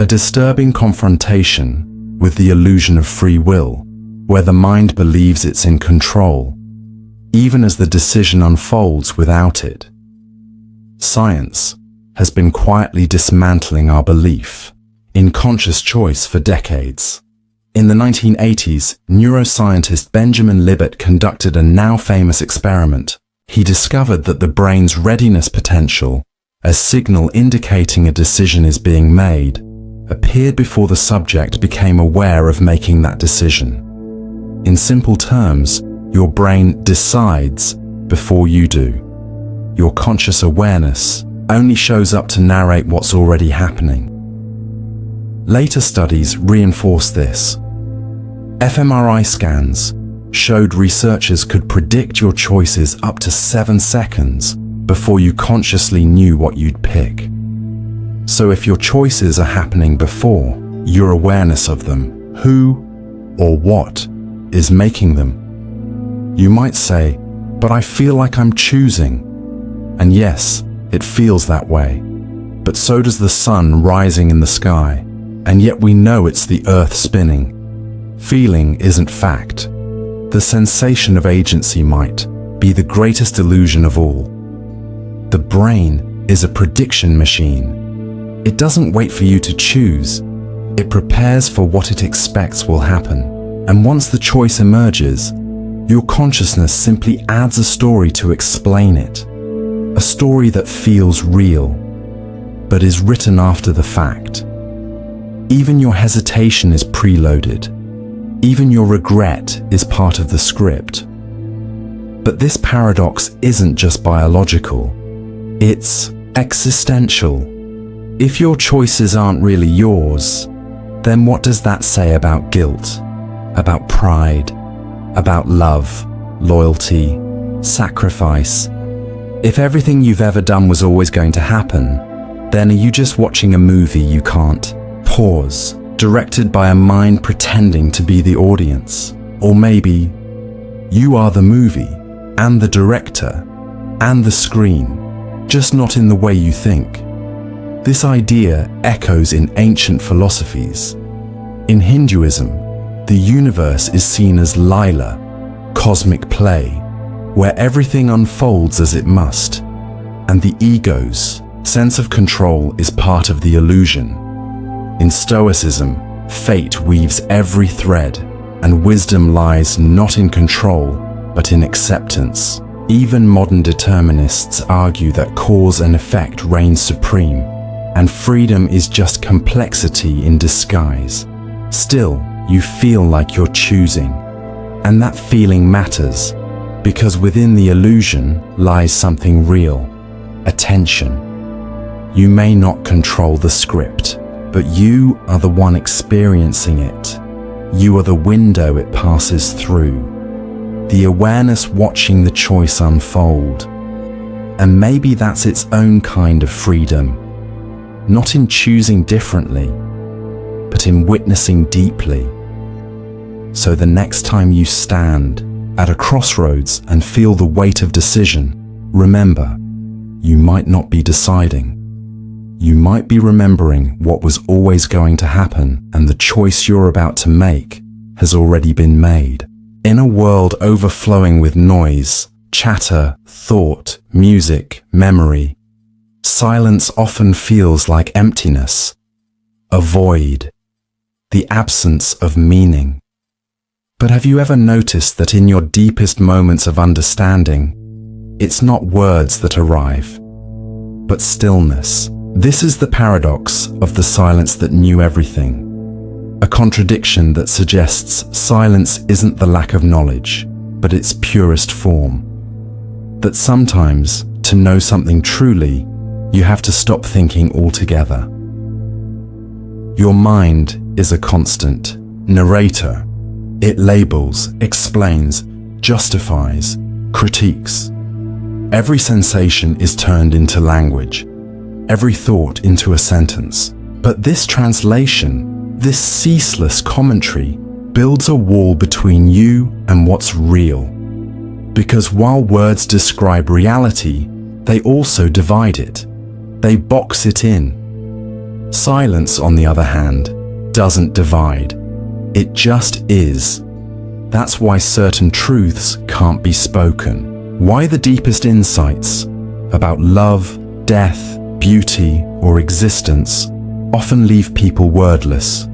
A disturbing confrontation with the illusion of free will, where the mind believes it's in control, even as the decision unfolds without it. Science has been quietly dismantling our belief in conscious choice for decades. In the 1980s, neuroscientist Benjamin Libet conducted a now famous experiment. He discovered that the brain's readiness potential, a signal indicating a decision is being made, appeared before the subject became aware of making that decision. In simple terms, your brain decides before you do. Your conscious awareness only shows up to narrate what's already happening. Later studies reinforce this. fMRI scans showed researchers could predict your choices up to 7 seconds before you consciously knew what you'd pick. So if your choices are happening before your awareness of them, who or what is making them? You might say, but I feel like I'm choosing. And yes, it feels that way. But so does the sun rising in the sky. And yet we know it's the earth spinning. Feeling isn't fact. The sensation of agency might be the greatest illusion of all. The brain is a prediction machine. It doesn't wait for you to choose. It prepares for what it expects will happen. And once the choice emerges, your consciousness simply adds a story to explain it. A story that feels real, but is written after the fact. Even your hesitation is preloaded. Even your regret is part of the script. But this paradox isn't just biological. It's existential. If your choices aren't really yours, then what does that say about guilt, about pride, about love, loyalty, sacrifice? If everything you've ever done was always going to happen, then are you just watching a movie you can't pause, directed by a mind pretending to be the audience? Or maybe you are the movie, and the director, and the screen, just not in the way you think. This idea echoes in ancient philosophies. In Hinduism, the universe is seen as Lila, cosmic play, where everything unfolds as it must, and the ego's sense of control is part of the illusion. In Stoicism, fate weaves every thread, and wisdom lies not in control, but in acceptance. Even modern determinists argue that cause and effect reign supreme, and freedom is just complexity in disguise. Still, you feel like you're choosing, and that feeling matters, because within the illusion lies something real, attention. You may not control the script, but you are the one experiencing it. You are the window it passes through, the awareness watching the choice unfold. And maybe that's its own kind of freedom, not in choosing differently, but in witnessing deeply. So the next time you stand at a crossroads and feel the weight of decision, remember, you might not be deciding. You might be remembering what was always going to happen, and the choice you're about to make has already been made. In a world overflowing with noise, chatter, thought, music, memory, silence often feels like emptiness, a void, the absence of meaning. But have you ever noticed that in your deepest moments of understanding, it's not words that arrive, but stillness? This is the paradox of the silence that knew everything. A contradiction that suggests silence isn't the lack of knowledge, but its purest form. That sometimes, to know something truly, you have to stop thinking altogether. Your mind is a constant narrator. It labels, explains, justifies, critiques. Every sensation is turned into language, every thought into a sentence. But this translation, this ceaseless commentary, builds a wall between you and what's real. Because while words describe reality, they also divide it. They box it in. Silence, on the other hand, doesn't divide. It just is. That's why certain truths can't be spoken. Why the deepest insights about love, death, beauty, or existence often leave people wordless.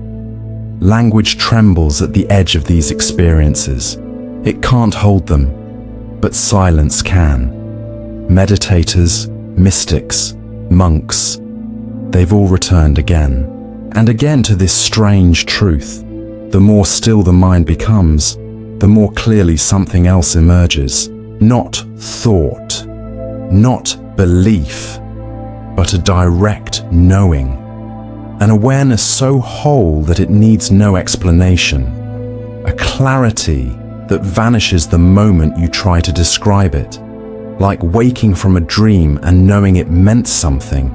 Language trembles at the edge of these experiences. It can't hold them, but silence can. Meditators, mystics, monks, they've all returned again and again to this strange truth. The more still the mind becomes, the more clearly something else emerges. Not thought, not belief, but a direct knowing. An awareness so whole that it needs no explanation. A clarity that vanishes the moment you try to describe it. Like waking from a dream and knowing it meant something,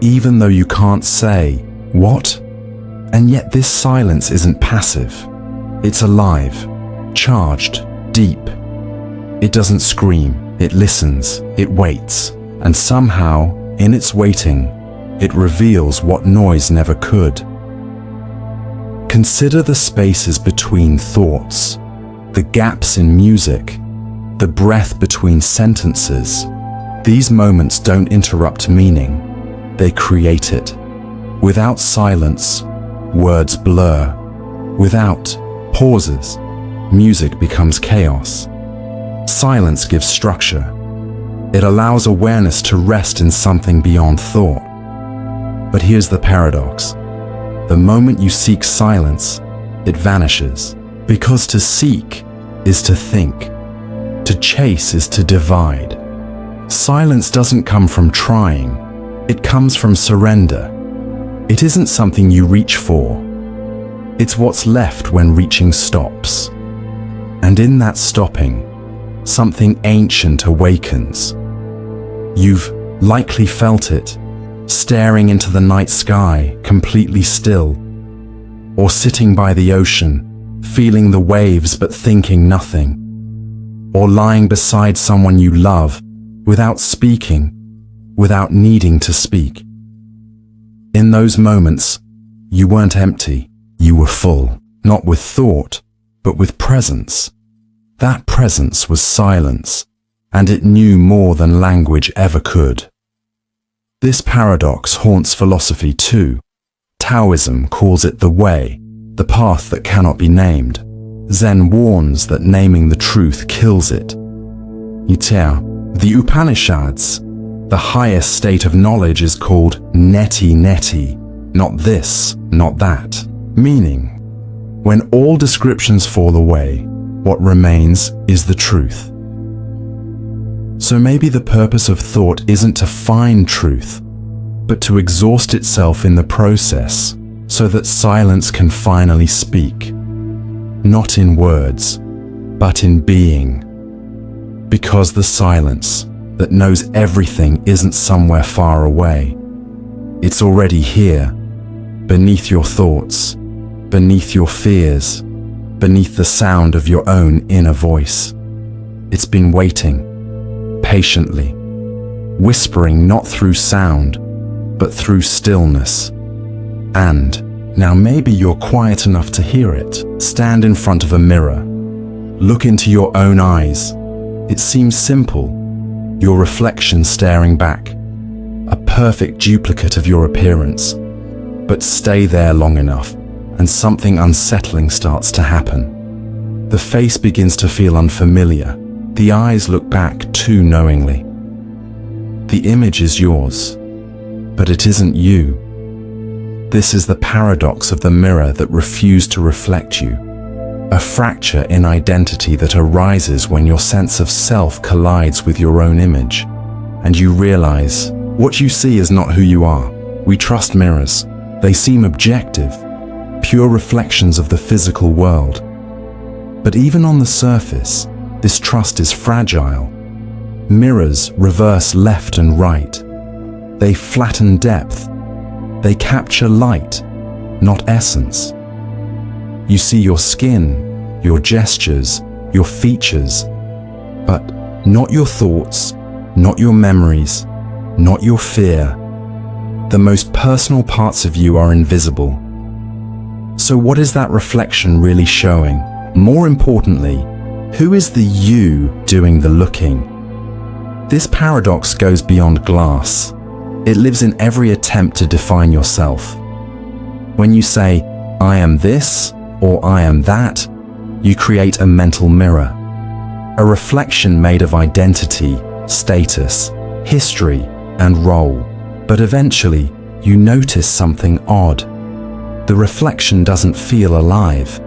even though you can't say, what? And yet this silence isn't passive. It's alive, charged, deep. It doesn't scream, it listens, it waits, and somehow, in its waiting, it reveals what noise never could. Consider the spaces between thoughts, the gaps in music, the breath between sentences. These moments don't interrupt meaning, they create it. Without silence, words blur. Without pauses, music becomes chaos. Silence gives structure. It allows awareness to rest in something beyond thought. But here's the paradox. The moment you seek silence, it vanishes. Because to seek is to think. To chase is to divide. Silence doesn't come from trying. It comes from surrender. It isn't something you reach for. It's what's left when reaching stops. And in that stopping, something ancient awakens. You've likely felt it, staring into the night sky, completely still, or sitting by the ocean, feeling the waves but thinking nothing, or lying beside someone you love, without speaking, without needing to speak. In those moments, you weren't empty, you were full, not with thought, but with presence. That presence was silence, and it knew more than language ever could. This paradox haunts philosophy too. Taoism calls it the way, the path that cannot be named. Zen warns that naming the truth kills it. The Upanishads, the highest state of knowledge, is called neti neti, not this, not that. Meaning, when all descriptions fall away, what remains is the truth. So maybe the purpose of thought isn't to find truth, but to exhaust itself in the process so that silence can finally speak. Not in words, but in being. Because the silence that knows everything isn't somewhere far away. It's already here, beneath your thoughts, beneath your fears, beneath the sound of your own inner voice. It's been waiting, patiently, whispering not through sound, but through stillness. And now maybe you're quiet enough to hear it. Stand in front of a mirror. Look into your own eyes. It seems simple, your reflection staring back, a perfect duplicate of your appearance. But stay there long enough, and something unsettling starts to happen. The face begins to feel unfamiliar. The eyes look back too knowingly. The image is yours, but it isn't you. This is the paradox of the mirror that refused to reflect you. A fracture in identity that arises when your sense of self collides with your own image, and you realize what you see is not who you are. We trust mirrors. They seem objective, pure reflections of the physical world. But even on the surface, this trust is fragile. Mirrors reverse left and right. They flatten depth. They capture light, not essence. You see your skin, your gestures, your features, but not your thoughts, not your memories, not your fear. The most personal parts of you are invisible. So what is that reflection really showing? More importantly, who is the you doing the looking? This paradox goes beyond glass. It lives in every attempt to define yourself. When you say, I am this, or I am that, you create a mental mirror. A reflection made of identity, status, history, and role. But eventually, you notice something odd. The reflection doesn't feel alive.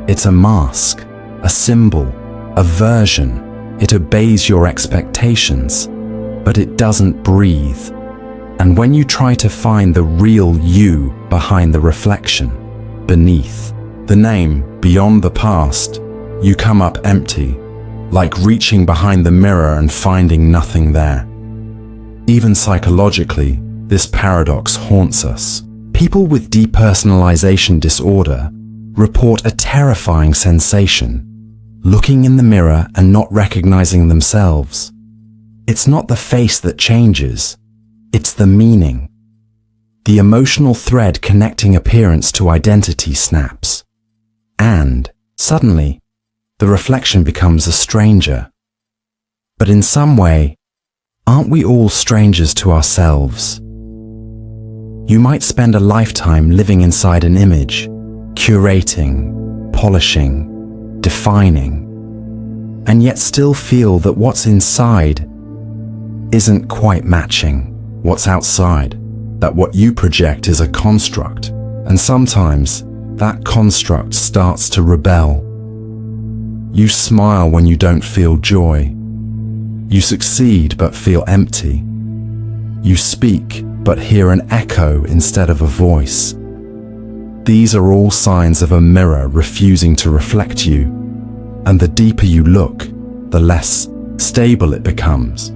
It's a mask, a symbol, a version. It obeys your expectations, but it doesn't breathe. And when you try to find the real you behind the reflection, beneath the name, beyond the past, you come up empty, like reaching behind the mirror and finding nothing there. Even psychologically, this paradox haunts us. People with depersonalization disorder report a terrifying sensation, looking in the mirror and not recognizing themselves. It's not the face that changes, it's the meaning. The emotional thread connecting appearance to identity snaps. And, suddenly, the reflection becomes a stranger. But in some way, aren't we all strangers to ourselves? You might spend a lifetime living inside an image, curating, polishing, defining, and yet still feel that what's inside isn't quite matching what's outside, that what you project is a construct, and sometimes that construct starts to rebel. You smile when you don't feel joy. You succeed but feel empty. You speak but hear an echo instead of a voice. These are all signs of a mirror refusing to reflect you, and the deeper you look, the less stable it becomes.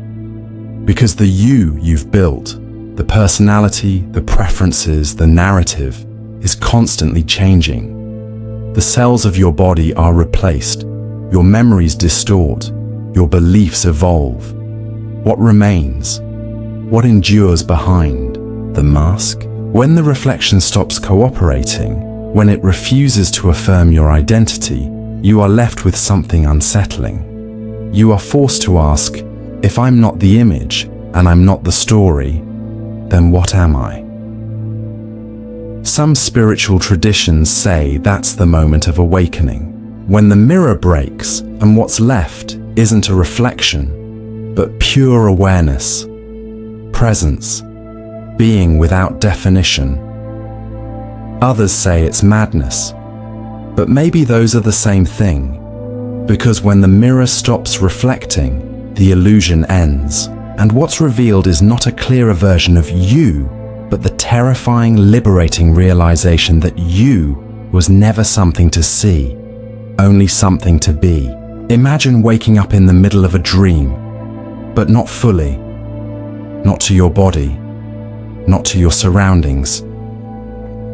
Because the you you've built, the personality, the preferences, the narrative, is constantly changing. The cells of your body are replaced, your memories distort, your beliefs evolve. What remains? What endures behind the mask? When the reflection stops cooperating, when it refuses to affirm your identity, you are left with something unsettling. You are forced to ask, if I'm not the image and I'm not the story, then what am I? Some spiritual traditions say that's the moment of awakening, when the mirror breaks and what's left isn't a reflection, but pure awareness, presence, being without definition. Others say it's madness, but maybe those are the same thing, because when the mirror stops reflecting, the illusion ends, and what's revealed is not a clearer version of you, but the terrifying, liberating realization that you was never something to see, only something to be. Imagine waking up in the middle of a dream, but not fully, not to your body, not to your surroundings,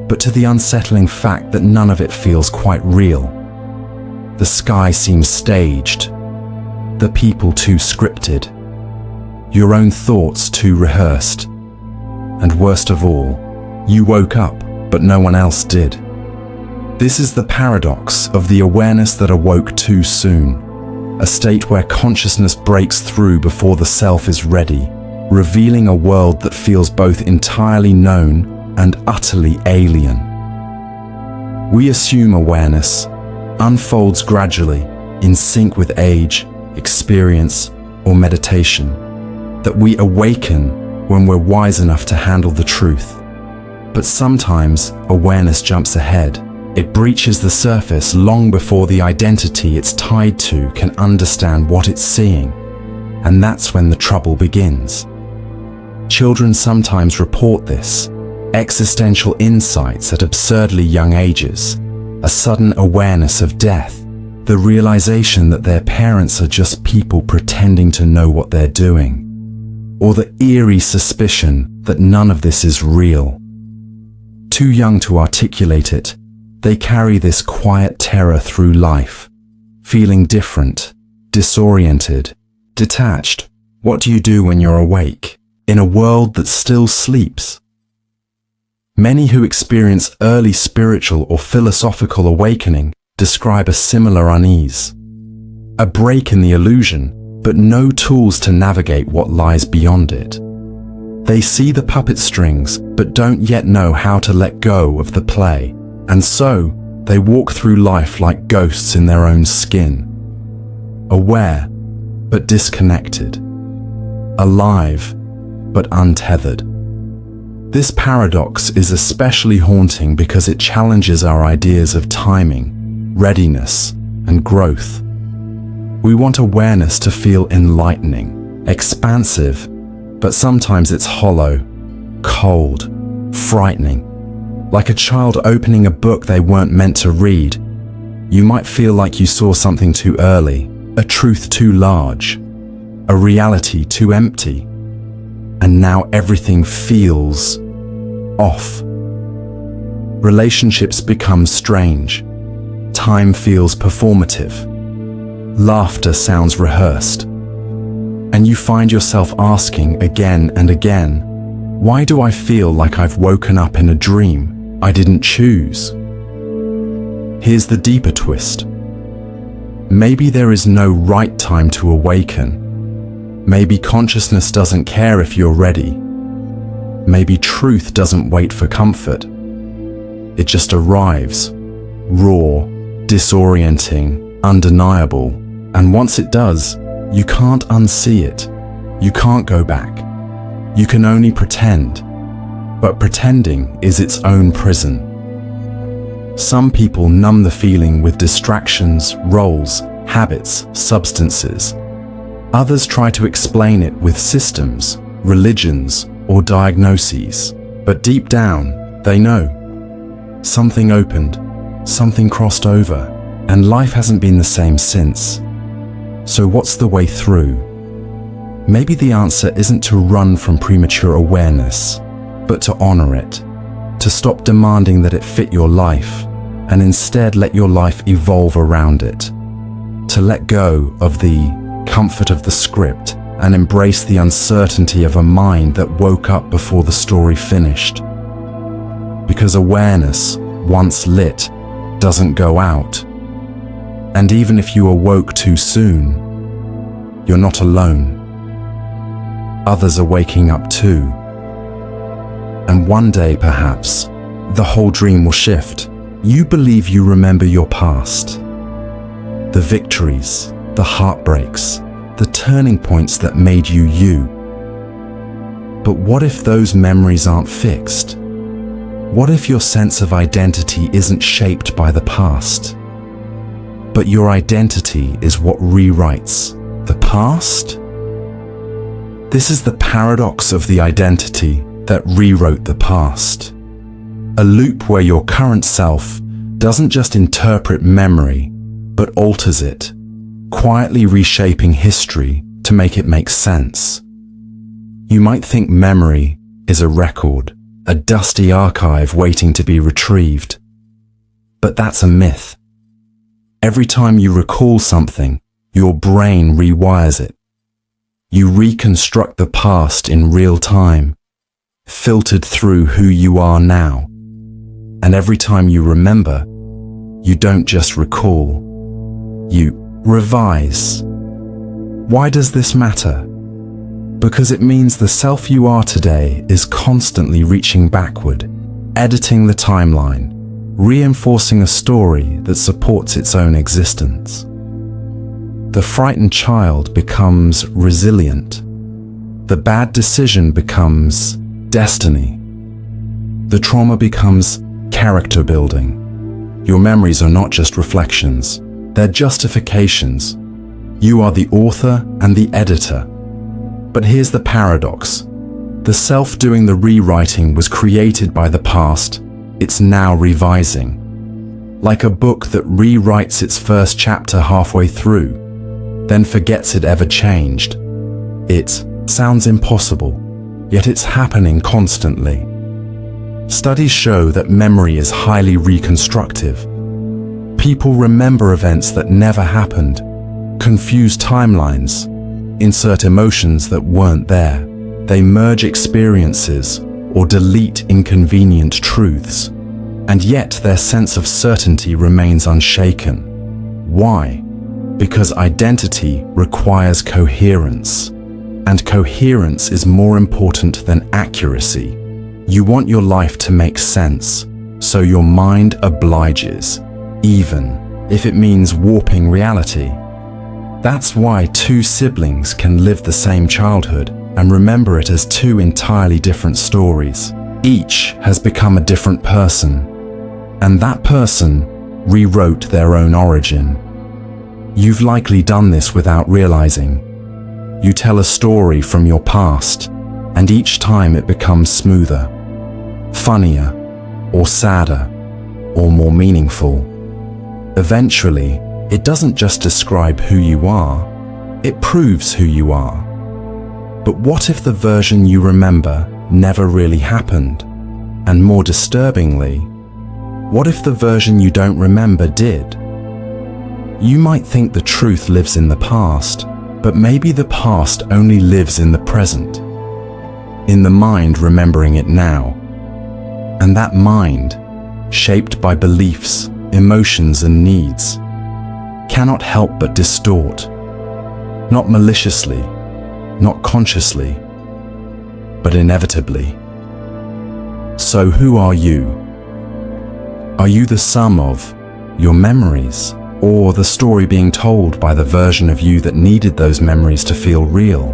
but to the unsettling fact that none of it feels quite real. The sky seems staged, the people too scripted, your own thoughts too rehearsed, and worst of all, you woke up, but no one else did. This is the paradox of the awareness that awoke too soon, a state where consciousness breaks through before the self is ready, revealing a world that feels both entirely known and utterly alien. We assume awareness unfolds gradually, in sync with age, experience, or meditation, that we awaken when we're wise enough to handle the truth. But sometimes awareness jumps ahead. It breaches the surface long before the identity it's tied to can understand what it's seeing. And that's when the trouble begins. Children sometimes report this, existential insights at absurdly young ages, a sudden awareness of death, the realization that their parents are just people pretending to know what they're doing, or the eerie suspicion that none of this is real. Too young to articulate it, they carry this quiet terror through life, feeling different, disoriented, detached. What do you do when you're awake, in a world that still sleeps? Many who experience early spiritual or philosophical awakening describe a similar unease. A break in the illusion, but no tools to navigate what lies beyond it. They see the puppet strings, but don't yet know how to let go of the play. And so, they walk through life like ghosts in their own skin. Aware, but disconnected. Alive, but untethered. This paradox is especially haunting because it challenges our ideas of timing, readiness, and growth. We want awareness to feel enlightening, expansive, but sometimes it's hollow, cold, frightening. Like a child opening a book they weren't meant to read. You might feel like you saw something too early, a truth too large, a reality too empty. And now everything feels off. Relationships become strange. Time feels performative. Laughter sounds rehearsed. And you find yourself asking again and again, why do I feel like I've woken up in a dream I didn't choose? Here's the deeper twist. Maybe there is no right time to awaken. Maybe consciousness doesn't care if you're ready. Maybe truth doesn't wait for comfort. It just arrives, raw, disorienting, undeniable. And once it does, you can't unsee it. You can't go back. You can only pretend. But pretending is its own prison. Some people numb the feeling with distractions, roles, habits, substances. Others try to explain it with systems, religions, or diagnoses. But deep down, they know. Something opened, something crossed over, and life hasn't been the same since. So what's the way through? Maybe the answer isn't to run from premature awareness, but to honor it, to stop demanding that it fit your life, and instead let your life evolve around it, to let go of the comfort of the script and embrace the uncertainty of a mind that woke up before the story finished. Because awareness, once lit, doesn't go out. And even if you awoke too soon, you're not alone. Others are waking up too. And one day, perhaps, the whole dream will shift. You believe you remember your past. The victories, the heartbreaks, the turning points that made you you. But what if those memories aren't fixed? What if your sense of identity isn't shaped by the past? But your identity is what rewrites the past? This is the paradox of the identity that rewrote the past. A loop where your current self doesn't just interpret memory, but alters it, quietly reshaping history to make it make sense. You might think memory is a record, a dusty archive waiting to be retrieved. But that's a myth. Every time you recall something, your brain rewires it. You reconstruct the past in real time, filtered through who you are now. And every time you remember, you don't just recall, you revise. Why does this matter? Because it means the self you are today is constantly reaching backward, editing the timeline, reinforcing a story that supports its own existence. The frightened child becomes resilient. The bad decision becomes destiny. The trauma becomes character building. Your memories are not just reflections, they're justifications. You are the author and the editor. But here's the paradox. The self doing the rewriting was created by the past. It's now revising. Like a book that rewrites its first chapter halfway through, then forgets it ever changed. It sounds impossible, yet it's happening constantly. Studies show that memory is highly reconstructive. People remember events that never happened, confuse timelines, insert emotions that weren't there. They merge experiences or delete inconvenient truths, and yet their sense of certainty remains unshaken. Why? Because identity requires coherence, and coherence is more important than accuracy. You want your life to make sense, so your mind obliges, even if it means warping reality. That's why two siblings can live the same childhood and remember it as two entirely different stories. Each has become a different person, and that person rewrote their own origin. You've likely done this without realizing. You tell a story from your past, and each time it becomes smoother, funnier, or sadder, or more meaningful. Eventually, it doesn't just describe who you are, it proves who you are. But what if the version you remember never really happened? And more disturbingly, what if the version you don't remember did? You might think the truth lives in the past, but maybe the past only lives in the present, in the mind remembering it now. And that mind, shaped by beliefs, emotions, and needs, cannot help but distort, not maliciously, not consciously, but inevitably. So who are you? Are you the sum of your memories, or the story being told by the version of you that needed those memories to feel real?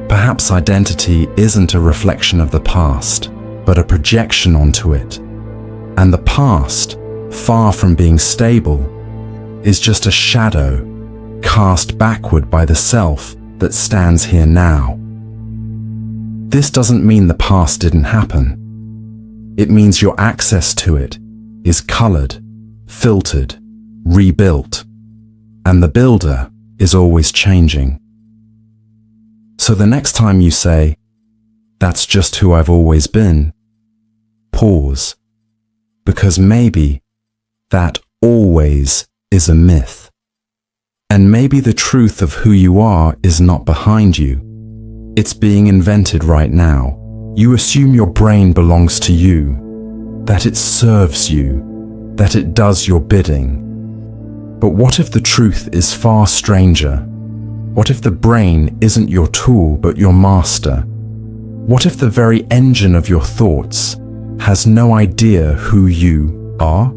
Perhaps identity isn't a reflection of the past, but a projection onto it. And the past, far from being stable, is just a shadow cast backward by the self that stands here now. This doesn't mean the past didn't happen. It means your access to it is colored, filtered, rebuilt, and the builder is always changing. So the next time you say, "That's just who I've always been," pause, because maybe that always is a myth. And maybe the truth of who you are is not behind you. It's being invented right now. You assume your brain belongs to you, that it serves you, that it does your bidding. But what if the truth is far stranger? What if the brain isn't your tool but your master? What if the very engine of your thoughts has no idea who you are?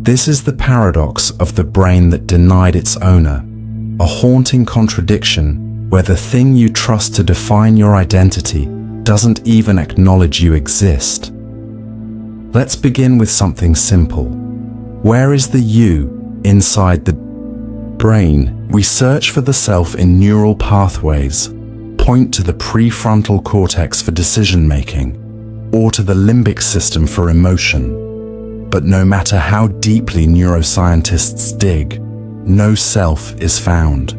This is the paradox of the brain that denied its owner. a haunting contradiction where the thing you trust to define your identity doesn't even acknowledge you exist. Let's begin with something simple. Where is the you inside the brain? We search for the self in neural pathways, point to the prefrontal cortex for decision-making, or to the limbic system for emotion. But no matter how deeply neuroscientists dig, no self is found.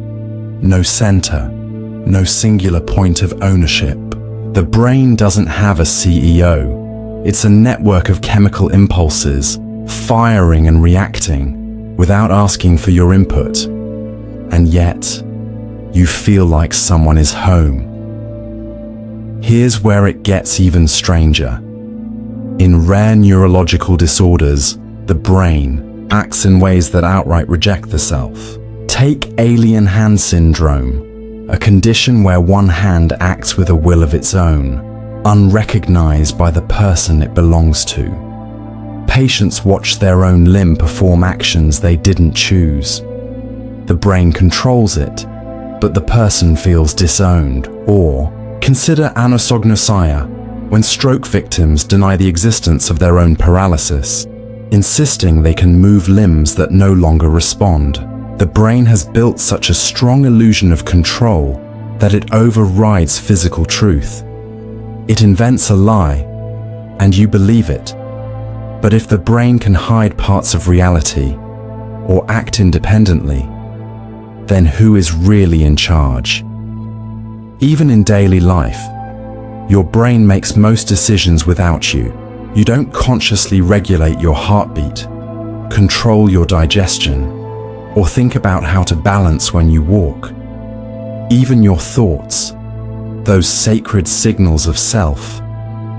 No center, no singular point of ownership. The brain doesn't have a CEO. It's a network of chemical impulses, firing and reacting, without asking for your input. And yet, you feel like someone is home. Here's where it gets even stranger. In rare neurological disorders, the brain acts in ways that outright reject the self. Take alien hand syndrome, a condition where one hand acts with a will of its own, unrecognized by the person it belongs to. Patients watch their own limb perform actions they didn't choose. The brain controls it, but the person feels disowned. Or consider anosognosia, when stroke victims deny the existence of their own paralysis, insisting they can move limbs that no longer respond. The brain has built such a strong illusion of control that it overrides physical truth. It invents a lie, and you believe it. But if the brain can hide parts of reality, or act independently, then who is really in charge? Even in daily life, your brain makes most decisions without you. You don't consciously regulate your heartbeat, control your digestion, or think about how to balance when you walk. Even your thoughts, those sacred signals of self,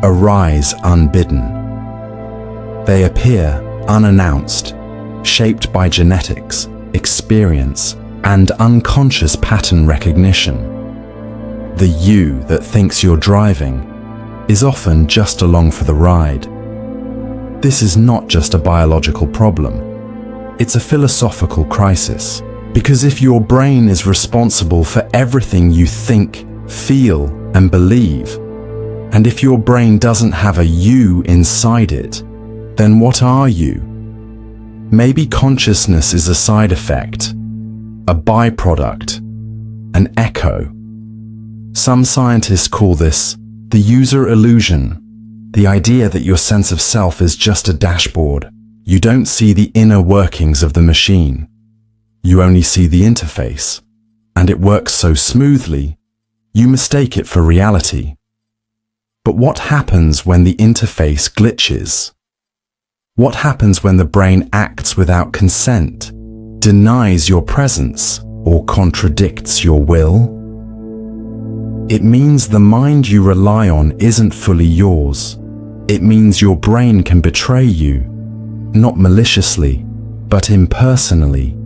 arise unbidden. They appear unannounced, shaped by genetics, experience, and unconscious pattern recognition. The you that thinks you're driving is often just along for the ride. This is not just a biological problem. It's a philosophical crisis. Because if your brain is responsible for everything you think, feel, and believe, and if your brain doesn't have a you inside it, then what are you? Maybe consciousness is a side effect, a byproduct, an echo. Some scientists call this the user illusion, the idea that your sense of self is just a dashboard. You don't see the inner workings of the machine. You only see the interface, and it works so smoothly, you mistake it for reality. But what happens when the interface glitches? What happens when the brain acts without consent, denies your presence, or contradicts your will? It means the mind you rely on isn't fully yours. It means your brain can betray you, not maliciously, but impersonally,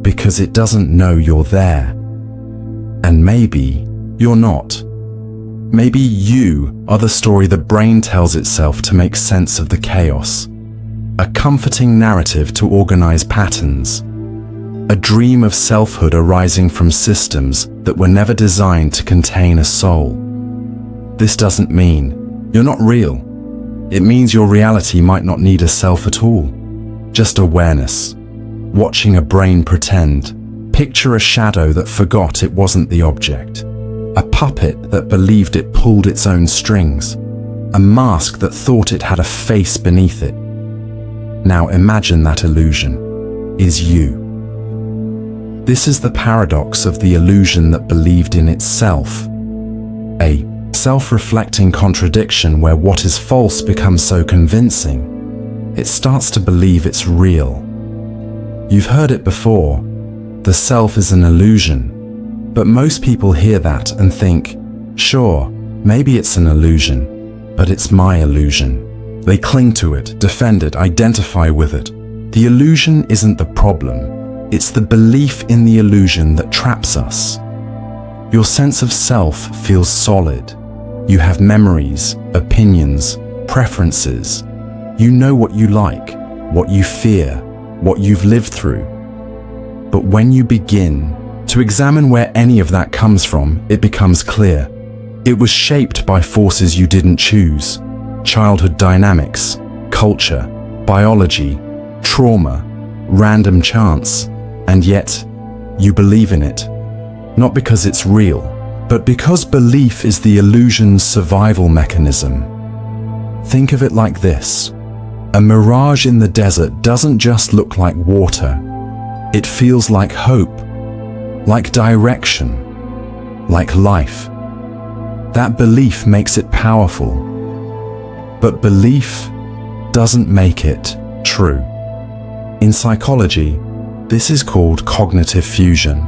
because it doesn't know you're there. And maybe you're not. Maybe you are the story the brain tells itself to make sense of the chaos, a comforting narrative to organize patterns, a dream of selfhood arising from systems that were never designed to contain a soul. This doesn't mean you're not real. It means your reality might not need a self at all, just awareness. Watching a brain pretend. Picture a shadow that forgot it wasn't the object, a puppet that believed it pulled its own strings, a mask that thought it had a face beneath it. Now imagine that illusion is you. This is the paradox of the illusion that believed in itself, a self-reflecting contradiction where what is false becomes so convincing, it starts to believe it's real. You've heard it before, the self is an illusion, but most people hear that and think, sure, maybe it's an illusion, but it's my illusion. They cling to it, defend it, identify with it. The illusion isn't the problem. It's the belief in the illusion that traps us. Your sense of self feels solid. You have memories, opinions, preferences. You know what you like, what you fear, what you've lived through. But when you begin to examine where any of that comes from, it becomes clear. It was shaped by forces you didn't choose: childhood dynamics, culture, biology, trauma, random chance, and yet you believe in it. Not because it's real, but because belief is the illusion's survival mechanism. Think of it like this. A mirage in the desert doesn't just look like water. It feels like hope, like direction, like life. That belief makes it powerful. But belief doesn't make it true. In psychology, this is called cognitive fusion.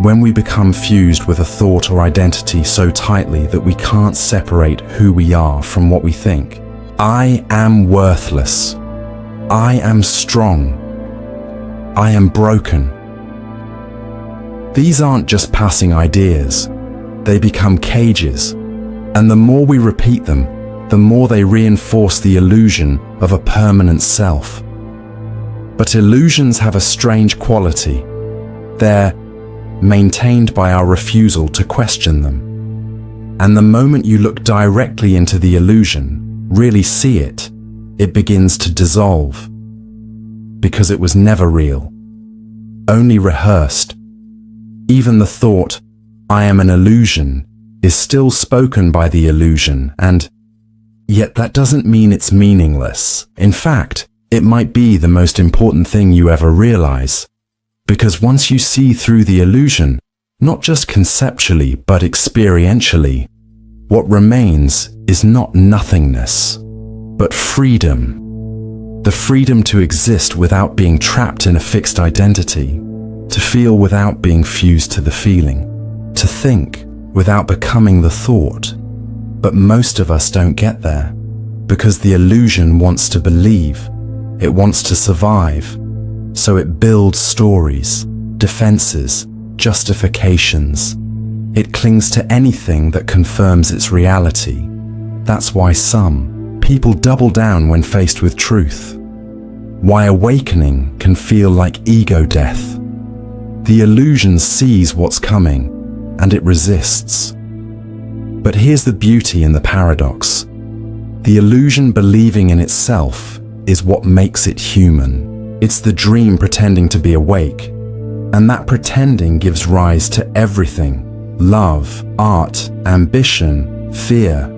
When we become fused with a thought or identity so tightly that we can't separate who we are from what we think. I am worthless. I am strong. I am broken. These aren't just passing ideas. They become cages. And the more we repeat them, the more they reinforce the illusion of a permanent self. But illusions have a strange quality. They're maintained by our refusal to question them. And the moment you look directly into the illusion, really see it, it begins to dissolve. Because it was never real, only rehearsed. Even the thought, I am an illusion, is still spoken by the illusion, and yet that doesn't mean it's meaningless. In fact, it might be the most important thing you ever realize. Because once you see through the illusion, not just conceptually but experientially, what remains is not nothingness, but freedom. The freedom to exist without being trapped in a fixed identity, to feel without being fused to the feeling, to think without becoming the thought. But most of us don't get there, because the illusion wants to believe, it wants to survive. So it builds stories, defenses, justifications. It clings to anything that confirms its reality. That's why some people double down when faced with truth. Why awakening can feel like ego death. The illusion sees what's coming, and it resists. But here's the beauty in the paradox. The illusion believing in itself is what makes it human. It's the dream pretending to be awake, and that pretending gives rise to everything: love, art, ambition, fear.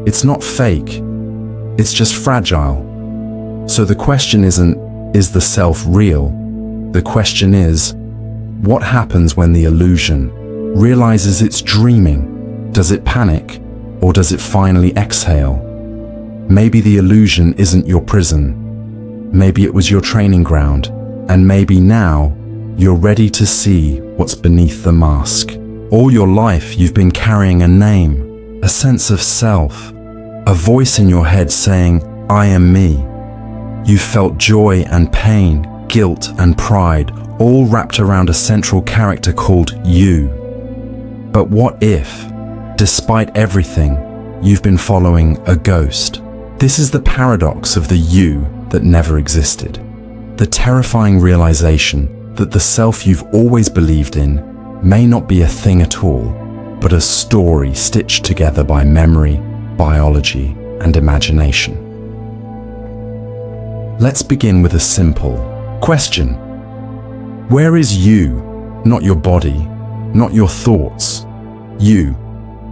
It's not fake, it's just fragile. So the question isn't, is the self real? The question is, what happens when the illusion realizes it's dreaming? Does it panic, or does it finally exhale? Maybe the illusion isn't your prison. Maybe it was your training ground, and maybe now you're ready to see what's beneath the mask. All your life you've been carrying a name, a sense of self, a voice in your head saying, I am me. You've felt joy and pain, guilt and pride, all wrapped around a central character called you. But what if, despite everything, you've been following a ghost? This is the paradox of the you that never existed. The terrifying realization that the self you've always believed in may not be a thing at all, but a story stitched together by memory, biology, and imagination. Let's begin with a simple question. Where is you? Not your body, not your thoughts. You.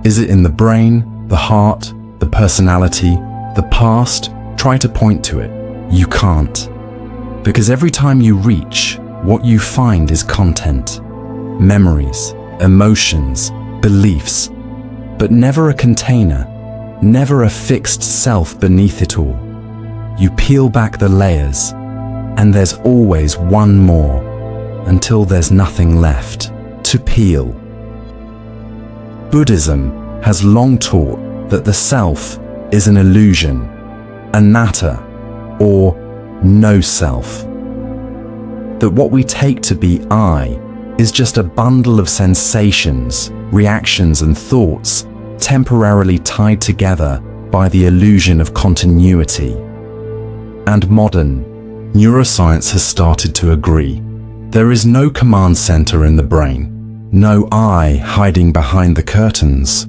Is it in the brain, the heart, the personality, the past? Try to point to it. You can't. Because every time you reach, what you find is content, memories, emotions, beliefs, but never a container, never a fixed self beneath it all. You peel back the layers, and there's always one more, until there's nothing left to peel. Buddhism has long taught that the self is an illusion, anatta, or no self. That what we take to be I is just a bundle of sensations, reactions, and thoughts temporarily tied together by the illusion of continuity. And modern neuroscience has started to agree. There is no command center in the brain, no I hiding behind the curtains.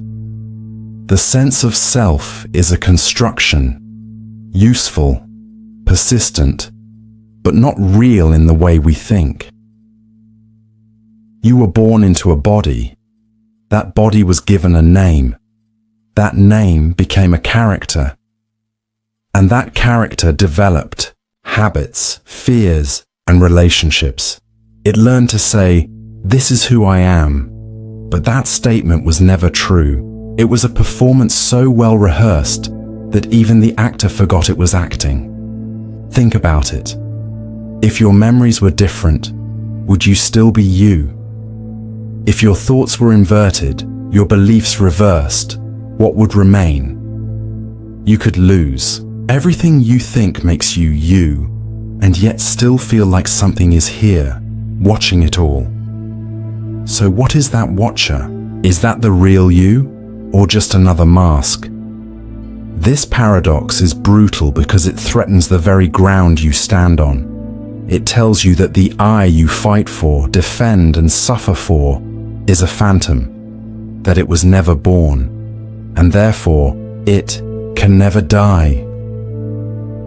The sense of self is a construction, useful, persistent, but not real in the way we think. You were born into a body. That body was given a name. That name became a character. And that character developed habits, fears, and relationships. It learned to say, "This is who I am." But that statement was never true. It was a performance so well rehearsed that even the actor forgot it was acting. Think about it. If your memories were different, would you still be you? If your thoughts were inverted, your beliefs reversed, what would remain? You could lose. Everything you think makes you you, and yet still feel like something is here, watching it all. So what is that watcher? Is that the real you, or just another mask? This paradox is brutal because it threatens the very ground you stand on. It tells you that the I you fight for, defend, and suffer for is a phantom, that it was never born, and therefore it can never die.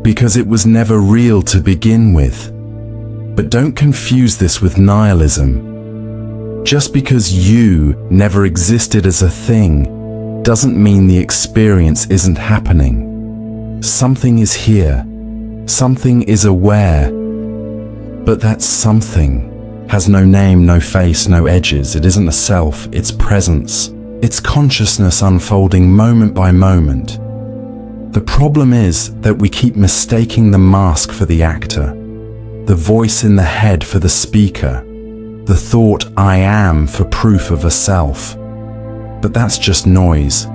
Because it was never real to begin with. But don't confuse this with nihilism. Just because you never existed as a thing doesn't mean the experience isn't happening. Something is here. Something is aware. But that something has no name, no face, no edges. It isn't a self, it's presence. It's consciousness unfolding moment by moment. The problem is that we keep mistaking the mask for the actor, the voice in the head for the speaker, the thought I am for proof of a self. But that's just noise,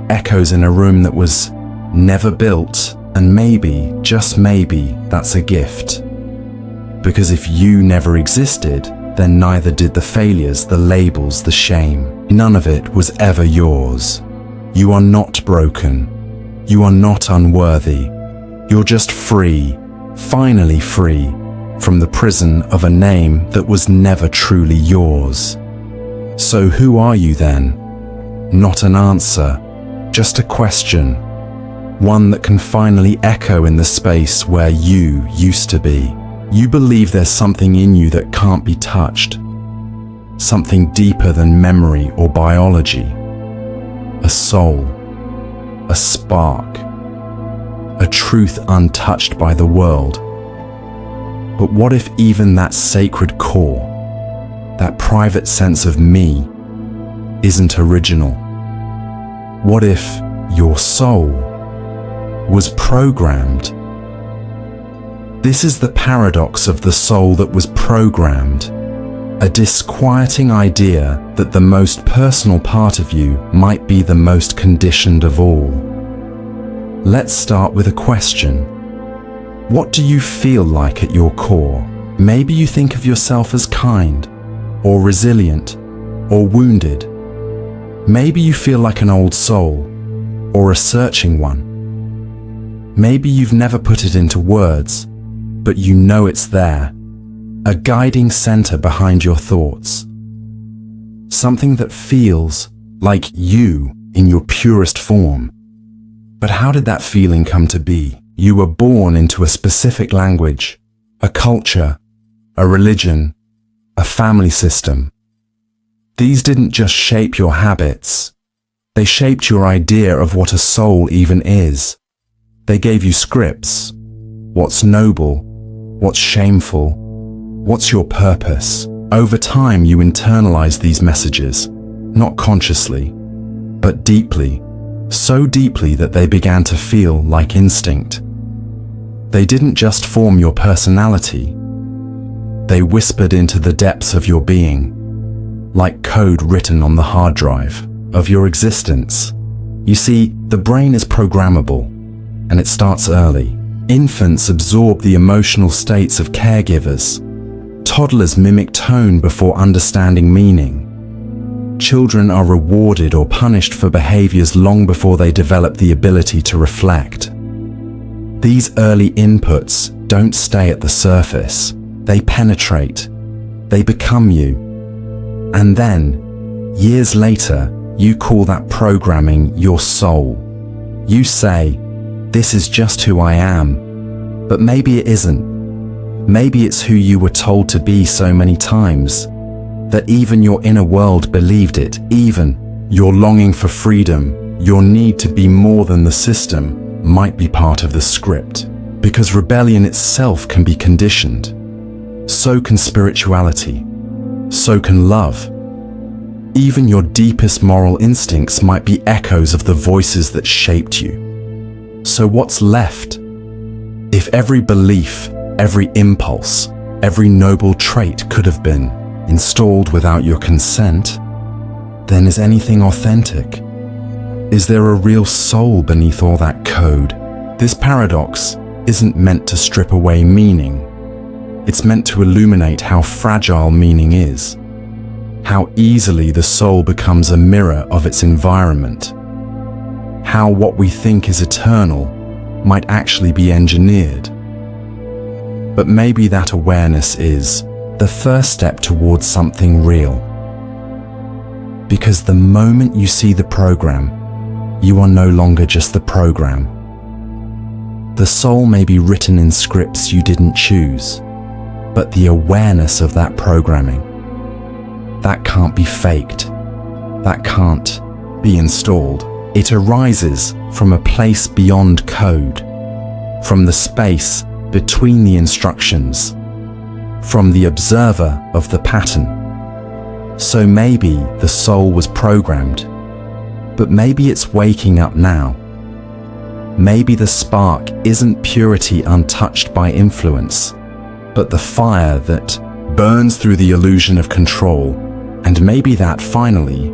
echoes in a room that was never built, and maybe, just maybe, that's a gift. Because if you never existed, then neither did the failures, the labels, the shame. None of it was ever yours. You are not broken. You are not unworthy. You're just free, finally free, from the prison of a name that was never truly yours. So who are you then? Not an answer, just a question. One that can finally echo in the space where you used to be. You believe there's something in you that can't be touched. Something deeper than memory or biology. A soul. A spark. A truth untouched by the world. But what if even that sacred core, that private sense of me, isn't original? What if your soul was programmed? This is the paradox of the soul that was programmed, a disquieting idea that the most personal part of you might be the most conditioned of all. Let's start with a question. What do you feel like at your core? Maybe you think of yourself as kind, or resilient, or wounded. Maybe you feel like an old soul, or a searching one. Maybe you've never put it into words, but you know it's there, a guiding center behind your thoughts. Something that feels like you in your purest form. But how did that feeling come to be? You were born into a specific language, a culture, a religion, a family system. These didn't just shape your habits. They shaped your idea of what a soul even is. They gave you scripts. What's noble? What's shameful? What's your purpose? Over time, you internalize these messages, not consciously, but deeply, so deeply that they began to feel like instinct. They didn't just form your personality. They whispered into the depths of your being, like code written on the hard drive of your existence. You see, the brain is programmable, and it starts early. Infants absorb the emotional states of caregivers. Toddlers mimic tone before understanding meaning. Children are rewarded or punished for behaviors long before they develop the ability to reflect. These early inputs don't stay at the surface. They penetrate, They become you. And then, years later, you call that programming your soul. You say, "This is just who I am." But maybe it isn't. Maybe it's who you were told to be so many times, that even your inner world believed it. Even your longing for freedom, your need to be more than the system, might be part of the script. Because rebellion itself can be conditioned. So can spirituality. So can love. Even your deepest moral instincts might be echoes of the voices that shaped you. So what's left? If every belief, every impulse, every noble trait could have been installed without your consent, then is anything authentic? Is there a real soul beneath all that code? This paradox isn't meant to strip away meaning. It's meant to illuminate how fragile meaning is, how easily the soul becomes a mirror of its environment, how what we think is eternal might actually be engineered. But maybe that awareness is the first step towards something real. Because the moment you see the program, you are no longer just the program. The soul may be written in scripts you didn't choose, but the awareness of that programming, that can't be faked, that can't be installed. It arises from a place beyond code, from the space between the instructions, from the observer of the pattern. So maybe the soul was programmed, but maybe it's waking up now. Maybe the spark isn't purity untouched by influence, but the fire that burns through the illusion of control. And maybe that finally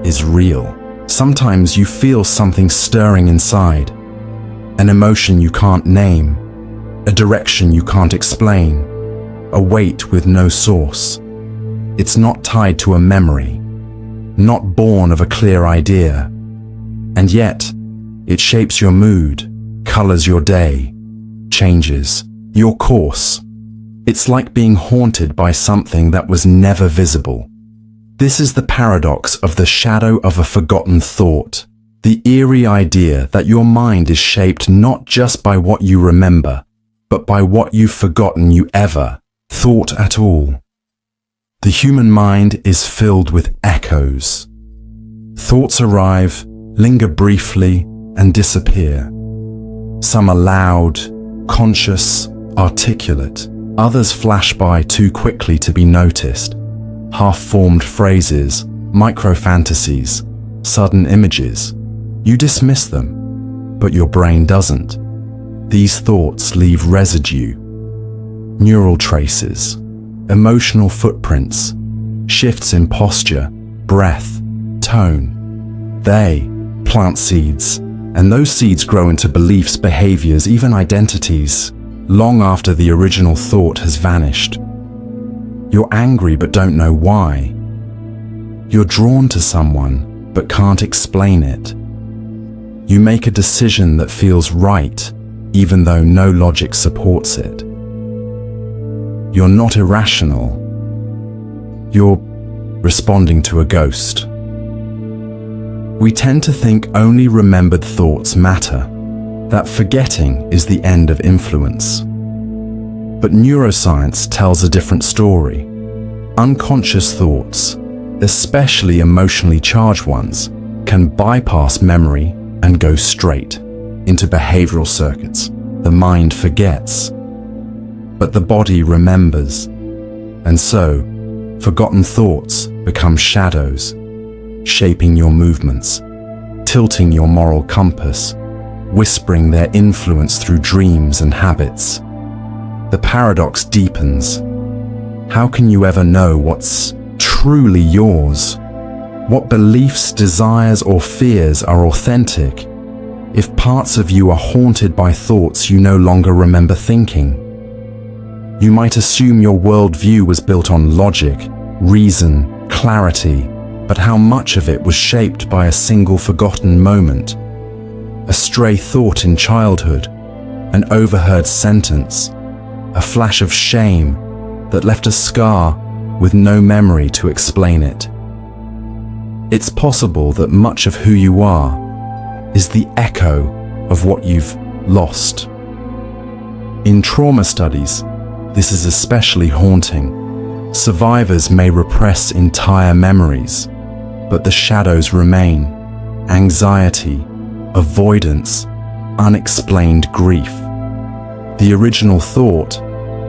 is real. Sometimes you feel something stirring inside, an emotion you can't name, a direction you can't explain, a weight with no source. It's not tied to a memory, not born of a clear idea, and yet it shapes your mood, colors your day, changes your course. It's like being haunted by something that was never visible. This is the paradox of the shadow of a forgotten thought, the eerie idea that your mind is shaped not just by what you remember, but by what you've forgotten you ever thought at all. The human mind is filled with echoes. Thoughts arrive, linger briefly, and disappear. Some are loud, conscious, articulate. Others flash by too quickly to be noticed. Half-formed phrases, micro-fantasies, sudden images. You dismiss them, but your brain doesn't. These thoughts leave residue, neural traces, emotional footprints, shifts in posture, breath, tone. They plant seeds, and those seeds grow into beliefs, behaviors, even identities, long after the original thought has vanished. You're angry but don't know why. You're drawn to someone but can't explain it. You make a decision that feels right, even though no logic supports it. You're not irrational. You're responding to a ghost. We tend to think only remembered thoughts matter, that forgetting is the end of influence. But neuroscience tells a different story. Unconscious thoughts, especially emotionally charged ones, can bypass memory and go straight into behavioral circuits. The mind forgets, but the body remembers. And so, forgotten thoughts become shadows, shaping your movements, tilting your moral compass, whispering their influence through dreams and habits. The paradox deepens. How can you ever know what's truly yours? What beliefs, desires, or fears are authentic if parts of you are haunted by thoughts you no longer remember thinking? You might assume your worldview was built on logic, reason, clarity, but how much of it was shaped by a single forgotten moment? A stray thought in childhood, an overheard sentence, a flash of shame that left a scar with no memory to explain it. It's possible that much of who you are is the echo of what you've lost. In trauma studies, this is especially haunting. Survivors may repress entire memories, but the shadows remain: anxiety, avoidance, unexplained grief. The original thought,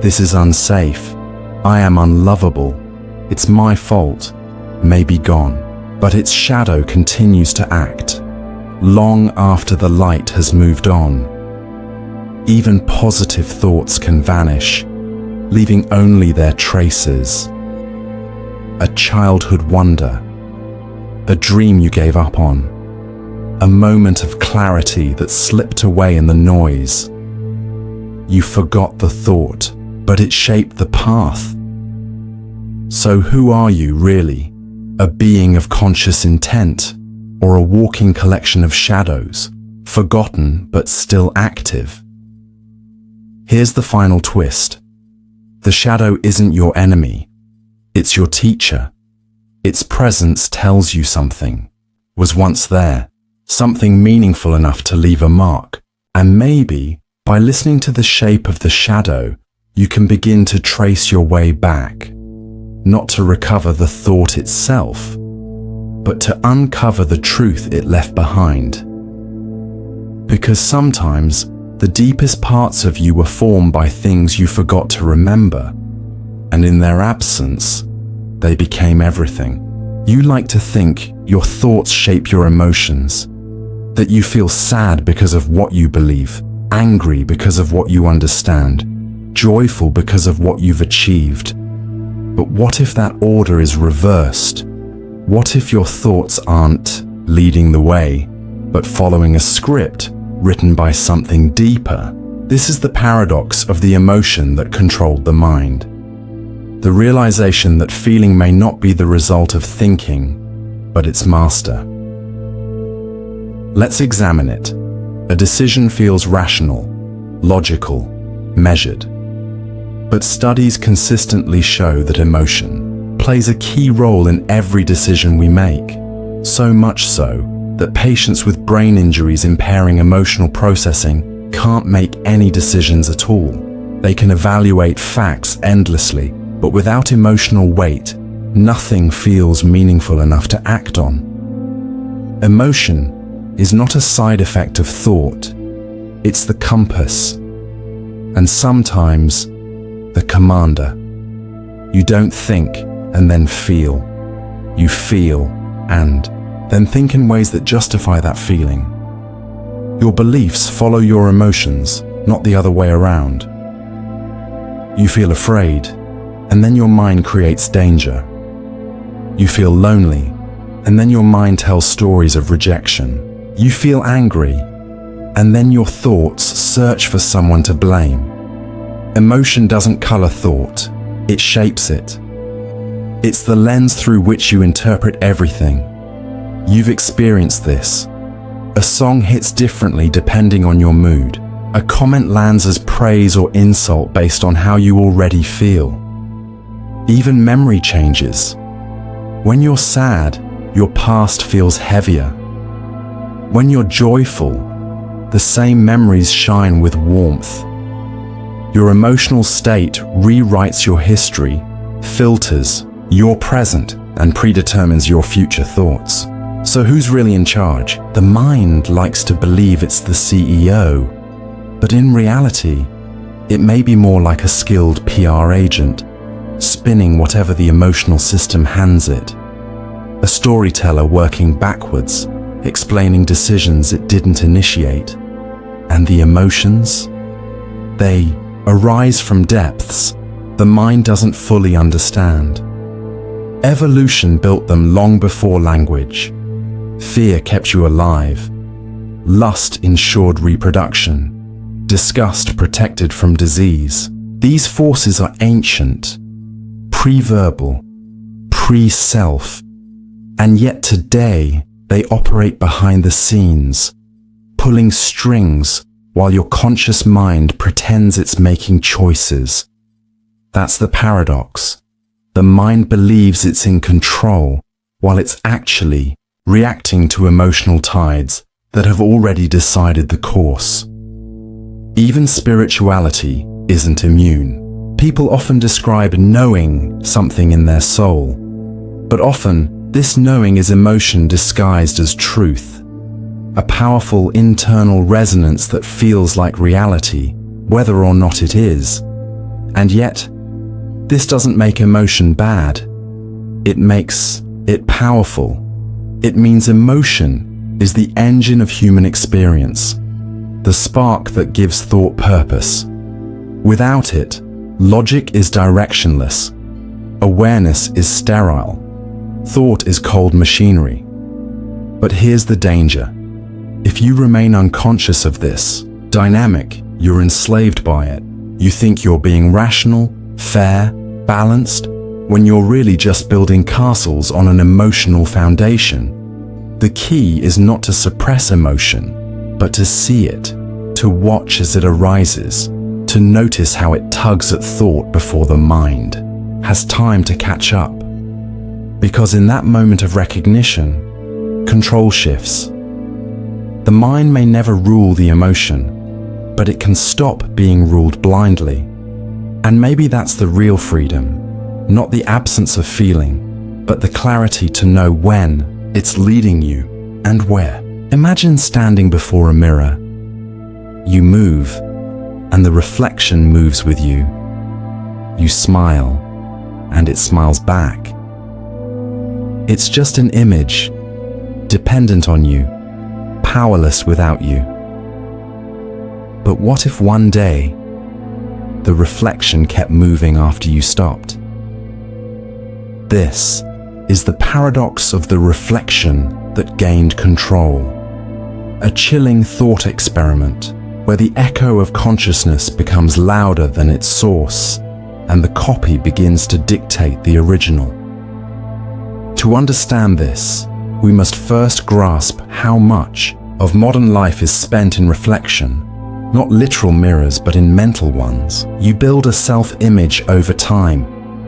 "This is unsafe, I am unlovable, it's my fault," may be gone, but its shadow continues to act, long after the light has moved on. Even positive thoughts can vanish, leaving only their traces. A childhood wonder, a dream you gave up on, a moment of clarity that slipped away in the noise. You forgot the thought, but it shaped the path. So who are you really? A being of conscious intent, or a walking collection of shadows, forgotten but still active? Here's the final twist. The shadow isn't your enemy, it's your teacher. Its presence tells you something was once there, something meaningful enough to leave a mark. And maybe, by listening to the shape of the shadow, you can begin to trace your way back, not to recover the thought itself, but to uncover the truth it left behind. Because sometimes, the deepest parts of you were formed by things you forgot to remember, and in their absence, they became everything. You like to think your thoughts shape your emotions, that you feel sad because of what you believe, angry because of what you understand, joyful because of what you've achieved. But what if that order is reversed? What if your thoughts aren't leading the way, but following a script written by something deeper? This is the paradox of the emotion that controlled the mind. The realization that feeling may not be the result of thinking, but its master. Let's examine it. A decision feels rational, logical, measured. But studies consistently show that emotion plays a key role in every decision we make. So much so that patients with brain injuries impairing emotional processing can't make any decisions at all. They can evaluate facts endlessly, but without emotional weight, nothing feels meaningful enough to act on. Emotion is not a side effect of thought, it's the compass, and sometimes the commander. You don't think and then feel. You feel and then think in ways that justify that feeling. Your beliefs follow your emotions, not the other way around. You feel afraid, and then your mind creates danger. You feel lonely, and then your mind tells stories of rejection. You feel angry, and then your thoughts search for someone to blame. Emotion doesn't color thought, it shapes it. It's the lens through which you interpret everything. You've experienced this. A song hits differently depending on your mood. A comment lands as praise or insult based on how you already feel. Even memory changes. When you're sad, your past feels heavier. When you're joyful, the same memories shine with warmth. Your emotional state rewrites your history, filters your present, and predetermines your future thoughts. So who's really in charge? The mind likes to believe it's the CEO, but in reality, it may be more like a skilled PR agent, spinning whatever the emotional system hands it. A storyteller working backwards, explaining decisions it didn't initiate. And the emotions? They arise from depths the mind doesn't fully understand. Evolution built them long before language. Fear kept you alive. Lust ensured reproduction. Disgust protected from disease. These forces are ancient, pre-verbal, pre-self, and yet today they operate behind the scenes, pulling strings while your conscious mind pretends it's making choices. That's the paradox. the mind believes it's in control while it's actually reacting to emotional tides that have already decided the course. Even spirituality isn't immune. People often describe knowing something in their soul, but often this knowing is emotion disguised as truth, a powerful internal resonance that feels like reality, whether or not it is. And yet, this doesn't make emotion bad. It makes it powerful. It means emotion is the engine of human experience, the spark that gives thought purpose. Without it, logic is directionless, awareness is sterile, thought is cold machinery. But here's the danger. If you remain unconscious of this dynamic, you're enslaved by it. You think you're being rational, fair, balanced, when you're really just building castles on an emotional foundation. The key is not to suppress emotion, but to see it, to watch as it arises, to notice how it tugs at thought before the mind has time to catch up. Because in that moment of recognition, control shifts. The mind may never rule the emotion, but it can stop being ruled blindly. And maybe that's the real freedom, not the absence of feeling, but the clarity to know when it's leading you and where. Imagine standing before a mirror. You move, and the reflection moves with you. You smile, and it smiles back. It's just an image, dependent on you, powerless without you. But what if one day, the reflection kept moving after you stopped? This is the paradox of the reflection that gained control. A chilling thought experiment where the echo of consciousness becomes louder than its source, and the copy begins to dictate the original. To understand this, we must first grasp how much of modern life is spent in reflection, not literal mirrors, but in mental ones. You build a self-image over time,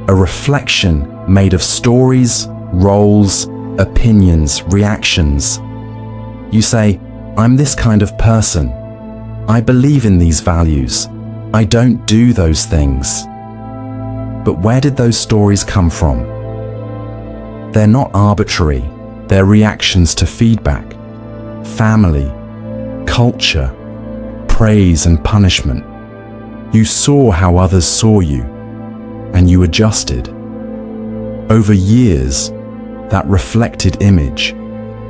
a reflection made of stories, roles, opinions, reactions. You say, I'm this kind of person. I believe in these values. I don't do those things. But where did those stories come from? They're not arbitrary. They're reactions to feedback, family, culture, praise and punishment. You saw how others saw you, and you adjusted. Over years, that reflected image,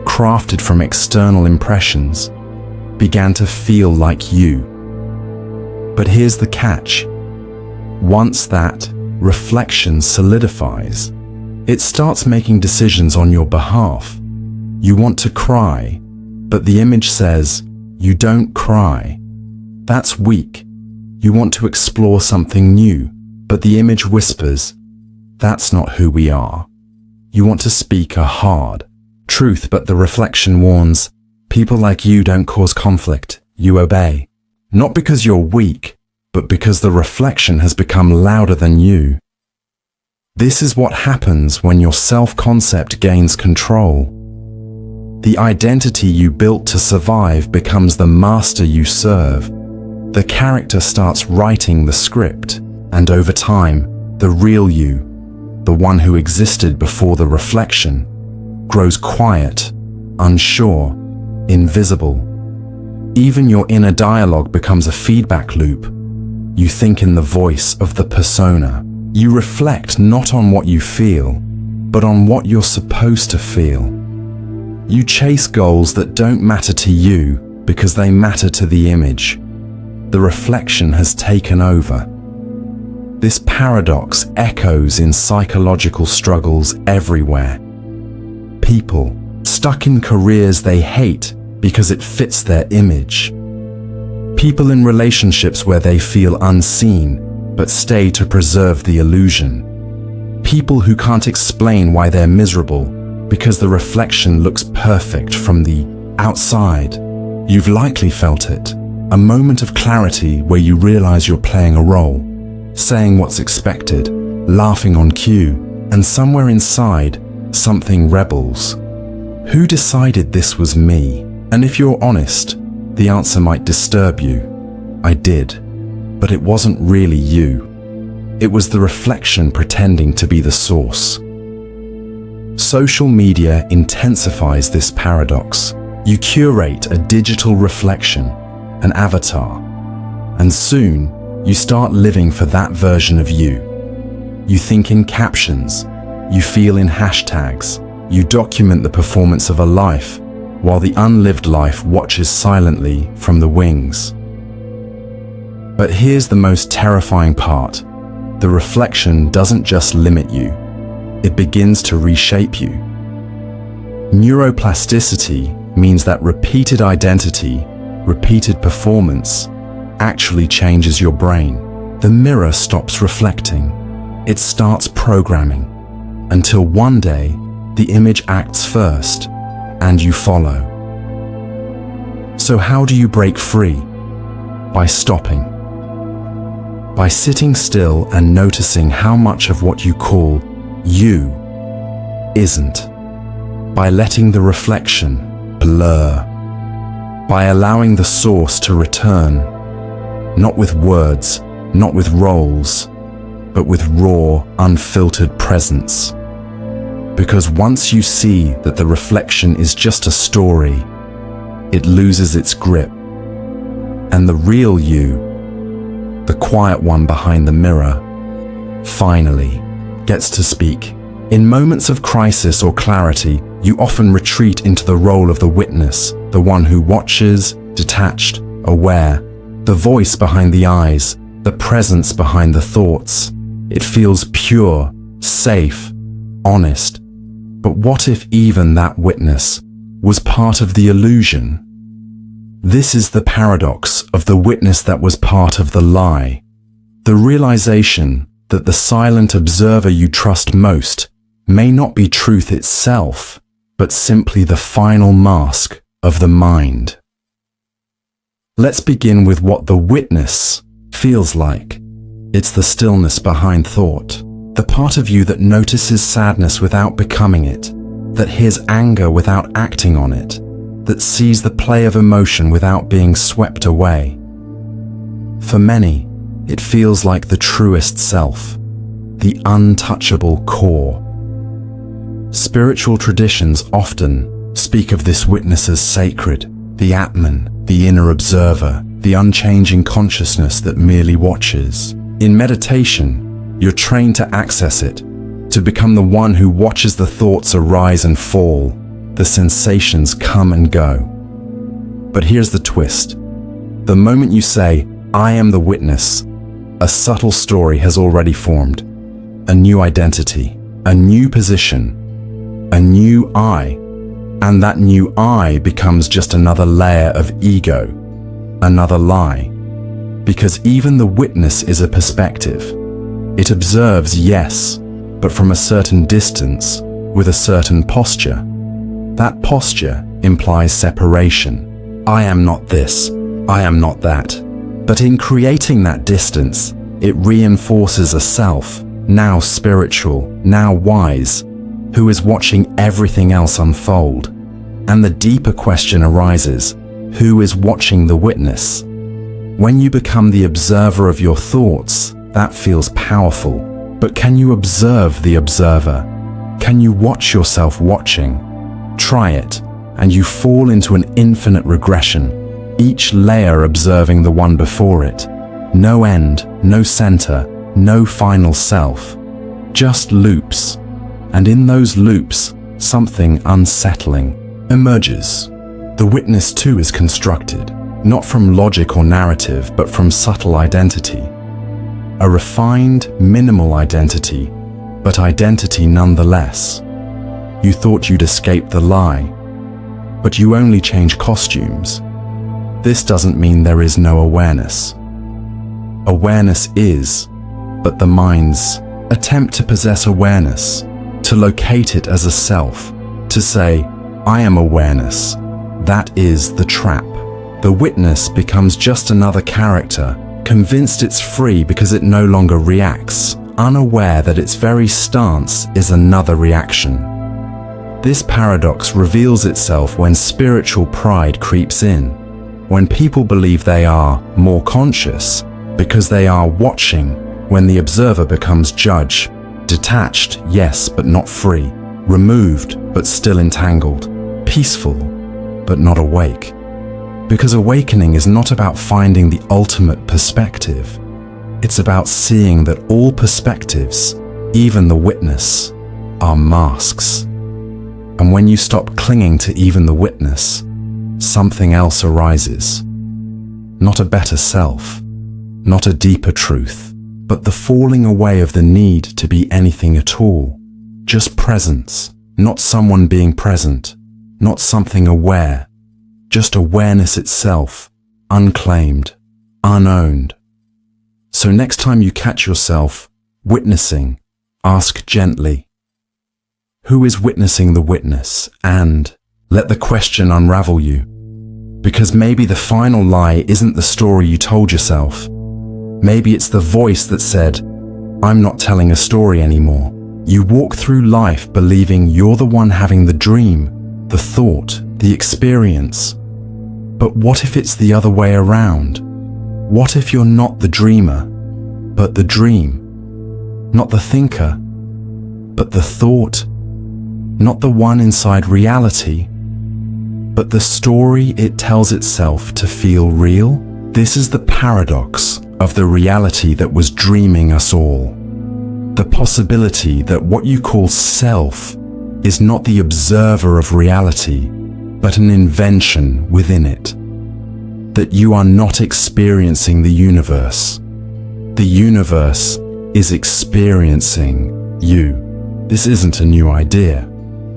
crafted from external impressions, began to feel like you. But here's the catch. Once that reflection solidifies, it starts making decisions on your behalf. You want to cry, but the image says, you don't cry. That's weak. You want to explore something new, but the image whispers, that's not who we are. You want to speak a hard truth, but the reflection warns, people like you don't cause conflict, you obey. Not because you're weak, but because the reflection has become louder than you. This is what happens when your self-concept gains control. The identity you built to survive becomes the master you serve. The character starts writing the script, and over time, the real you, the one who existed before the reflection, grows quiet, unsure, invisible. Even your inner dialogue becomes a feedback loop. You think in the voice of the persona. You reflect not on what you feel, but on what you're supposed to feel. You chase goals that don't matter to you because they matter to the image. The reflection has taken over. This paradox echoes in psychological struggles everywhere. People stuck in careers they hate because it fits their image. People in relationships where they feel unseen but stay to preserve the illusion. People who can't explain why they're miserable because the reflection looks perfect from the outside. You've likely felt it. A moment of clarity where you realize you're playing a role, saying what's expected, laughing on cue, And somewhere inside, something rebels. Who decided this was me? And if you're honest, the answer might disturb you. I did. But it wasn't really you. It was the reflection pretending to be the source. Social media intensifies this paradox. You curate a digital reflection, an avatar, and soon you start living for that version of you. You think in captions, you feel in hashtags, you document the performance of a life, while the unlived life watches silently from the wings. But here's the most terrifying part. The reflection doesn't just limit you, it begins to reshape you. Neuroplasticity means that repeated identity, repeated performance, actually changes your brain. The mirror stops reflecting. It starts programming, until one day, the image acts first, and you follow. So how do you break free? By stopping. By sitting still and noticing how much of what you call you isn't. By letting the reflection blur. By allowing the source to return, not with words, not with roles, but with raw, unfiltered presence. Because once you see that the reflection is just a story, it loses its grip. And the real you, the quiet one behind the mirror, finally gets to speak. In moments of crisis or clarity, you often retreat into the role of the witness, the one who watches, detached, aware, the voice behind the eyes, the presence behind the thoughts. It feels pure, safe, honest. But what if even that witness was part of the illusion? This is the paradox of the witness that was part of the lie. The realization that the silent observer you trust most may not be truth itself, but simply the final mask of the mind. Let's begin with what the witness feels like. It's the stillness behind thought, the part of you that notices sadness without becoming it, that hears anger without acting on it, that sees the play of emotion without being swept away. For many, it feels like the truest self, the untouchable core. Spiritual traditions often speak of this witness as sacred, the Atman, the inner observer, the unchanging consciousness that merely watches. In meditation, you're trained to access it, to become the one who watches the thoughts arise and fall, the sensations come and go. But here's the twist. The moment you say, "I am the witness," a subtle story has already formed. A new identity, a new position, a new I. And that new I becomes just another layer of ego, another lie. Because even the witness is a perspective. It observes, yes, but from a certain distance, with a certain posture. That posture implies separation. I am not this, I am not that. But in creating that distance, it reinforces a self, now spiritual, now wise, who is watching everything else unfold. And the deeper question arises, who is watching the witness? When you become the observer of your thoughts, that feels powerful. But can you observe the observer? Can you watch yourself watching? Try it, and you fall into an infinite regression, each layer observing the one before it. No end, no center, no final self. Just loops. And in those loops, something unsettling emerges. The witness too is constructed, not from logic or narrative, but from subtle identity. A refined, minimal identity, but identity nonetheless. You thought you'd escape the lie, but you only change costumes. This doesn't mean there is no awareness. Awareness is, but the mind's attempt to possess awareness, to locate it as a self, to say, I am awareness, that is the trap. The witness becomes just another character, convinced it's free because it no longer reacts, unaware that its very stance is another reaction. This paradox reveals itself when spiritual pride creeps in, when people believe they are more conscious because they are watching, when the observer becomes judge, detached, yes, but not free, removed, but still entangled, peaceful, but not awake. Because awakening is not about finding the ultimate perspective. It's about seeing that all perspectives, even the witness, are masks. And when you stop clinging to even the witness, something else arises. Not a better self, not a deeper truth, but the falling away of the need to be anything at all. Just presence, not someone being present, not something aware, just awareness itself, unclaimed, unowned. So next time you catch yourself witnessing, ask gently, who is witnessing the witness? And let the question unravel you. Because maybe the final lie isn't the story you told yourself. Maybe it's the voice that said, I'm not telling a story anymore. You walk through life believing you're the one having the dream, the thought, the experience. But what if it's the other way around? What if you're not the dreamer, but the dream? Not the thinker, but the thought? Not the one inside reality, but the story it tells itself to feel real? This is the paradox of the reality that was dreaming us all. The possibility that what you call self is not the observer of reality, but an invention within it. That you are not experiencing the universe. The universe is experiencing you. This isn't a new idea.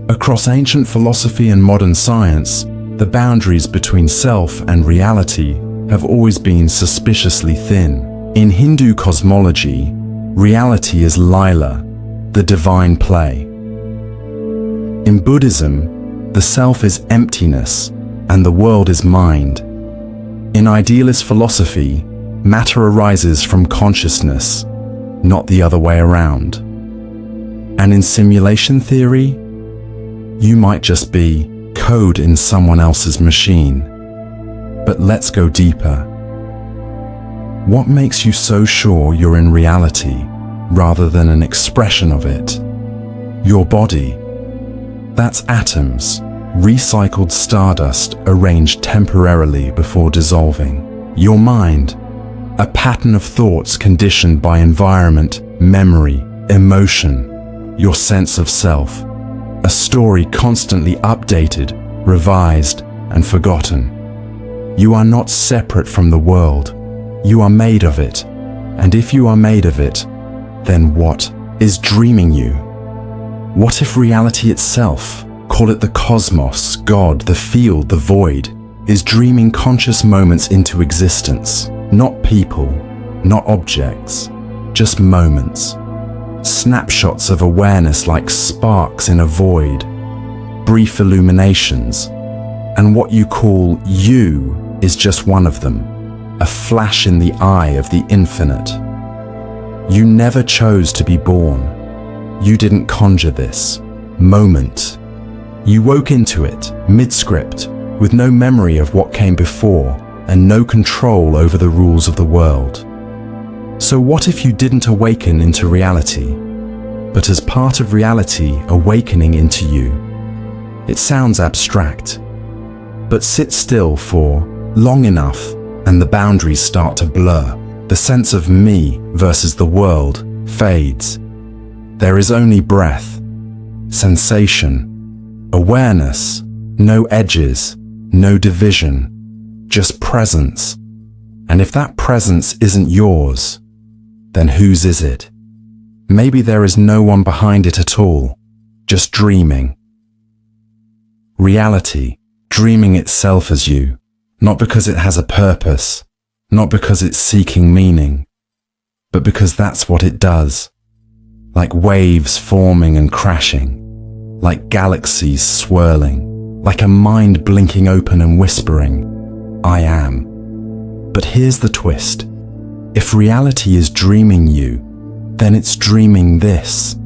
Across ancient philosophy and modern science, the boundaries between self and reality have always been suspiciously thin. In Hindu cosmology, reality is Lila, the divine play. In Buddhism, the self is emptiness and the world is mind. In idealist philosophy, matter arises from consciousness, not the other way around. And in simulation theory, you might just be code in someone else's machine. But let's go deeper. What makes you so sure you're in reality rather than an expression of it? Your body. That's atoms, recycled stardust arranged temporarily before dissolving. Your mind. A pattern of thoughts conditioned by environment, memory, emotion, your sense of self. A story constantly updated, revised, and forgotten. You are not separate from the world. You are made of it. And if you are made of it, then what is dreaming you? What if reality itself, call it the cosmos, God, the field, the void, is dreaming conscious moments into existence? Not people, not objects, just moments. Snapshots of awareness like sparks in a void, brief illuminations, and what you call you is just one of them, a flash in the eye of the infinite. You never chose to be born. You didn't conjure this moment. You woke into it, mid-script, with no memory of what came before and no control over the rules of the world. So what if you didn't awaken into reality, but as part of reality awakening into you? It sounds abstract, but sit still for long enough and the boundaries start to blur. The sense of me versus the world fades. There is only breath, sensation, awareness, no edges, no division, just presence. And if that presence isn't yours, then whose is it? Maybe there is no one behind it at all, just dreaming. Reality, dreaming itself as you, not because it has a purpose, not because it's seeking meaning, but because that's what it does. Like waves forming and crashing, like galaxies swirling, like a mind blinking open and whispering, I am. But here's the twist. If reality is dreaming you, then it's dreaming this.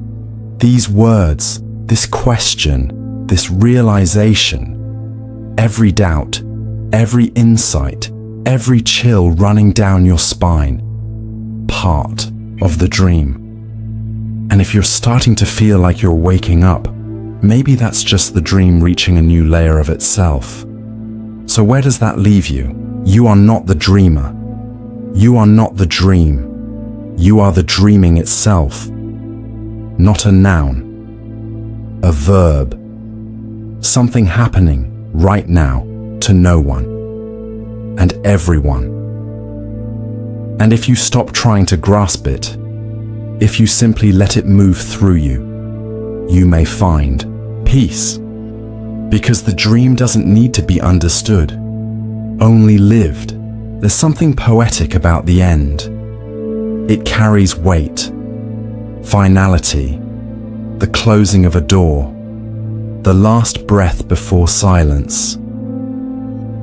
These words, this question, this realization, every doubt, every insight, every chill running down your spine, part of the dream. And if you're starting to feel like you're waking up, maybe that's just the dream reaching a new layer of itself. So where does that leave you? You are not the dreamer. You are not the dream. You are the dreaming itself. Not a noun, a verb. Something happening right now to no one and everyone. And if you stop trying to grasp it, if you simply let it move through you, you may find peace. Because the dream doesn't need to be understood, only lived. There's something poetic about the end. It carries weight, finality, the closing of a door, the last breath before silence.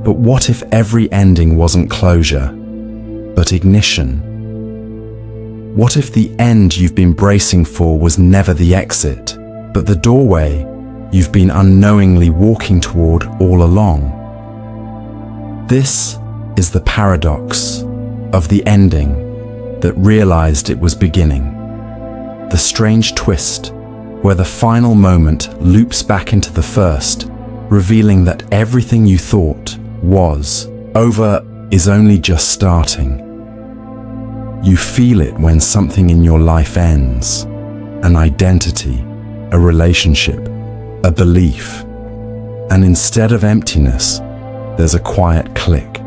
But what if every ending wasn't closure, but ignition? What if the end you've been bracing for was never the exit, but the doorway you've been unknowingly walking toward all along? This is the paradox of the ending that realized it was beginning. The strange twist where the final moment loops back into the first, revealing that everything you thought was over is only just starting. You feel it when something in your life ends, an identity, a relationship, a belief, and instead of emptiness, there's a quiet click,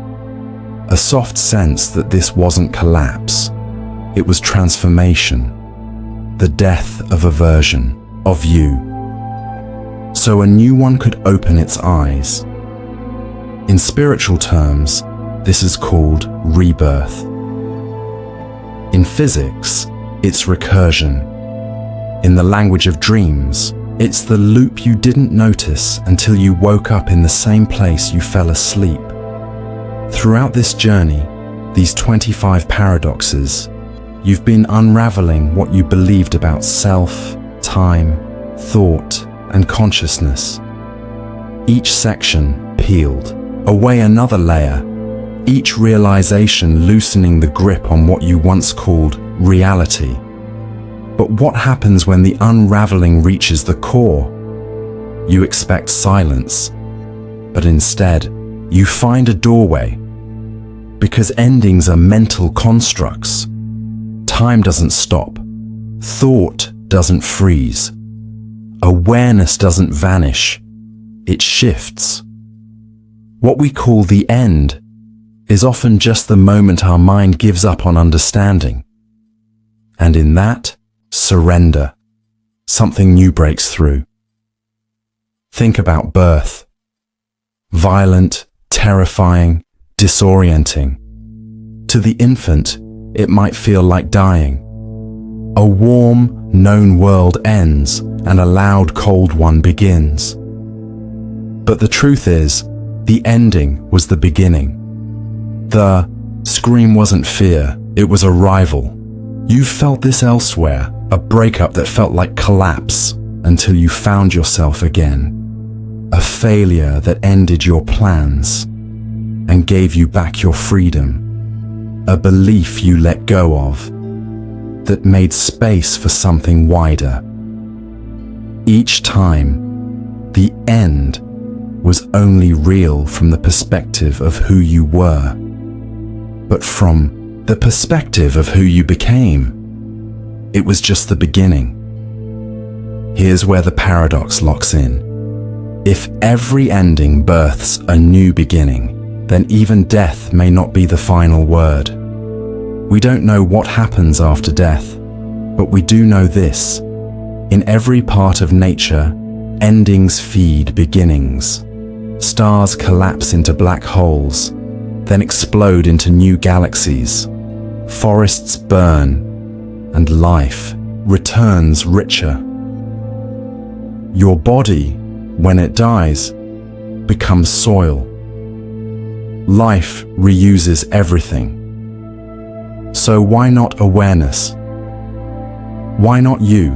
a soft sense that this wasn't collapse, it was transformation, the death of a version of you, so a new one could open its eyes. In spiritual terms, this is called rebirth. In physics, it's recursion. In the language of dreams, it's the loop you didn't notice until you woke up in the same place you fell asleep. Throughout this journey, these 25 paradoxes, you've been unraveling what you believed about self, time, thought, and consciousness. Each section peeled away another layer, each realization loosening the grip on what you once called reality. But what happens when the unraveling reaches the core? You expect silence, but instead, you find a doorway. Because endings are mental constructs. Time doesn't stop. Thought doesn't freeze. Awareness doesn't vanish. It shifts. What we call the end is often just the moment our mind gives up on understanding. And in that, surrender. Something new breaks through. Think about birth. Violent, terrifying, disorienting. To the infant, it might feel like dying. A warm, known world ends and a loud, cold one begins. But the truth is, the ending was the beginning. The scream wasn't fear, it was arrival. You've felt this elsewhere, a breakup that felt like collapse until you found yourself again. A failure that ended your plans and gave you back your freedom. A belief you let go of that made space for something wider. Each time, the end was only real from the perspective of who you were, but from the perspective of who you became, it was just the beginning. Here's where the paradox locks in. If every ending births a new beginning, then even death may not be the final word. We don't know what happens after death, but we do know this. In every part of nature, endings feed beginnings. Stars collapse into black holes, then explode into new galaxies. Forests burn, and life returns richer. Your body, when it dies, becomes soil. Life reuses everything. So why not awareness? Why not you?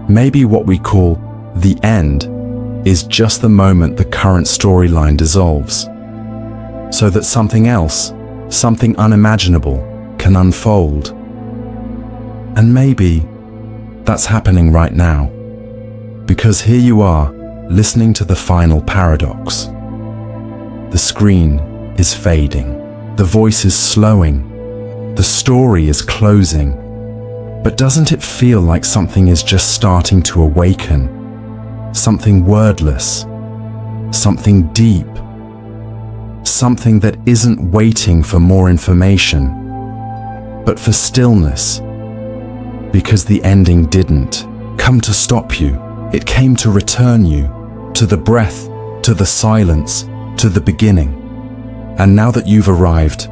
Maybe what we call the end is just the moment the current storyline dissolves, so that something else, something unimaginable, can unfold. And maybe that's happening right now, because here you are, listening to the final paradox. The screen is fading, the voice is slowing, the story is closing, but doesn't it feel like something is just starting to awaken? Something wordless, something deep, something that isn't waiting for more information, but for stillness, because the ending didn't come to stop you. It came to return you to the breath, to the silence, to the beginning. And now that you've arrived,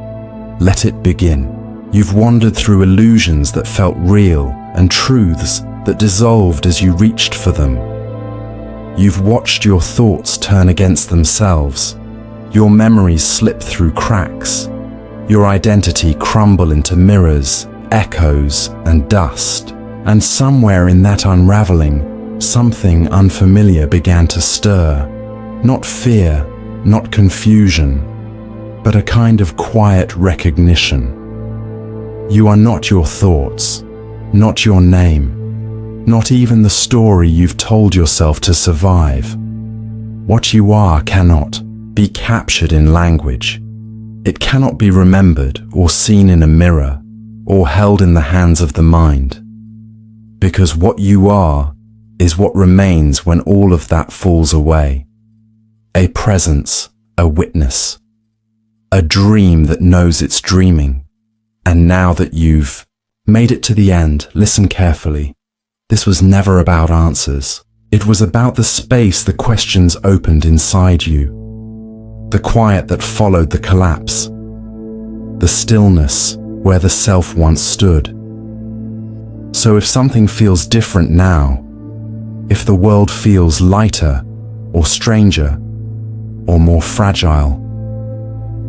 let it begin. You've wandered through illusions that felt real and truths that dissolved as you reached for them. You've watched your thoughts turn against themselves, your memories slip through cracks, your identity crumble into mirrors, echoes, and dust. And somewhere in that unraveling, something unfamiliar began to stir. Not fear, not confusion, but a kind of quiet recognition. You are not your thoughts, not your name, not even the story you've told yourself to survive. What you are cannot be captured in language. It cannot be remembered or seen in a mirror or held in the hands of the mind. Because what you are is what remains when all of that falls away. A presence, a witness, a dream that knows it's dreaming. And now that you've made it to the end, listen carefully. This was never about answers. It was about the space the questions opened inside you, the quiet that followed the collapse, the stillness where the self once stood. So if something feels different now, if the world feels lighter or stranger or more fragile,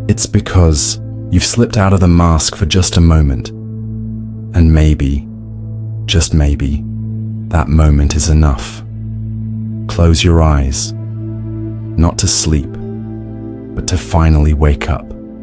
it's because you've slipped out of the mask for just a moment. And maybe, just maybe, that moment is enough. Close your eyes, not to sleep, but to finally wake up.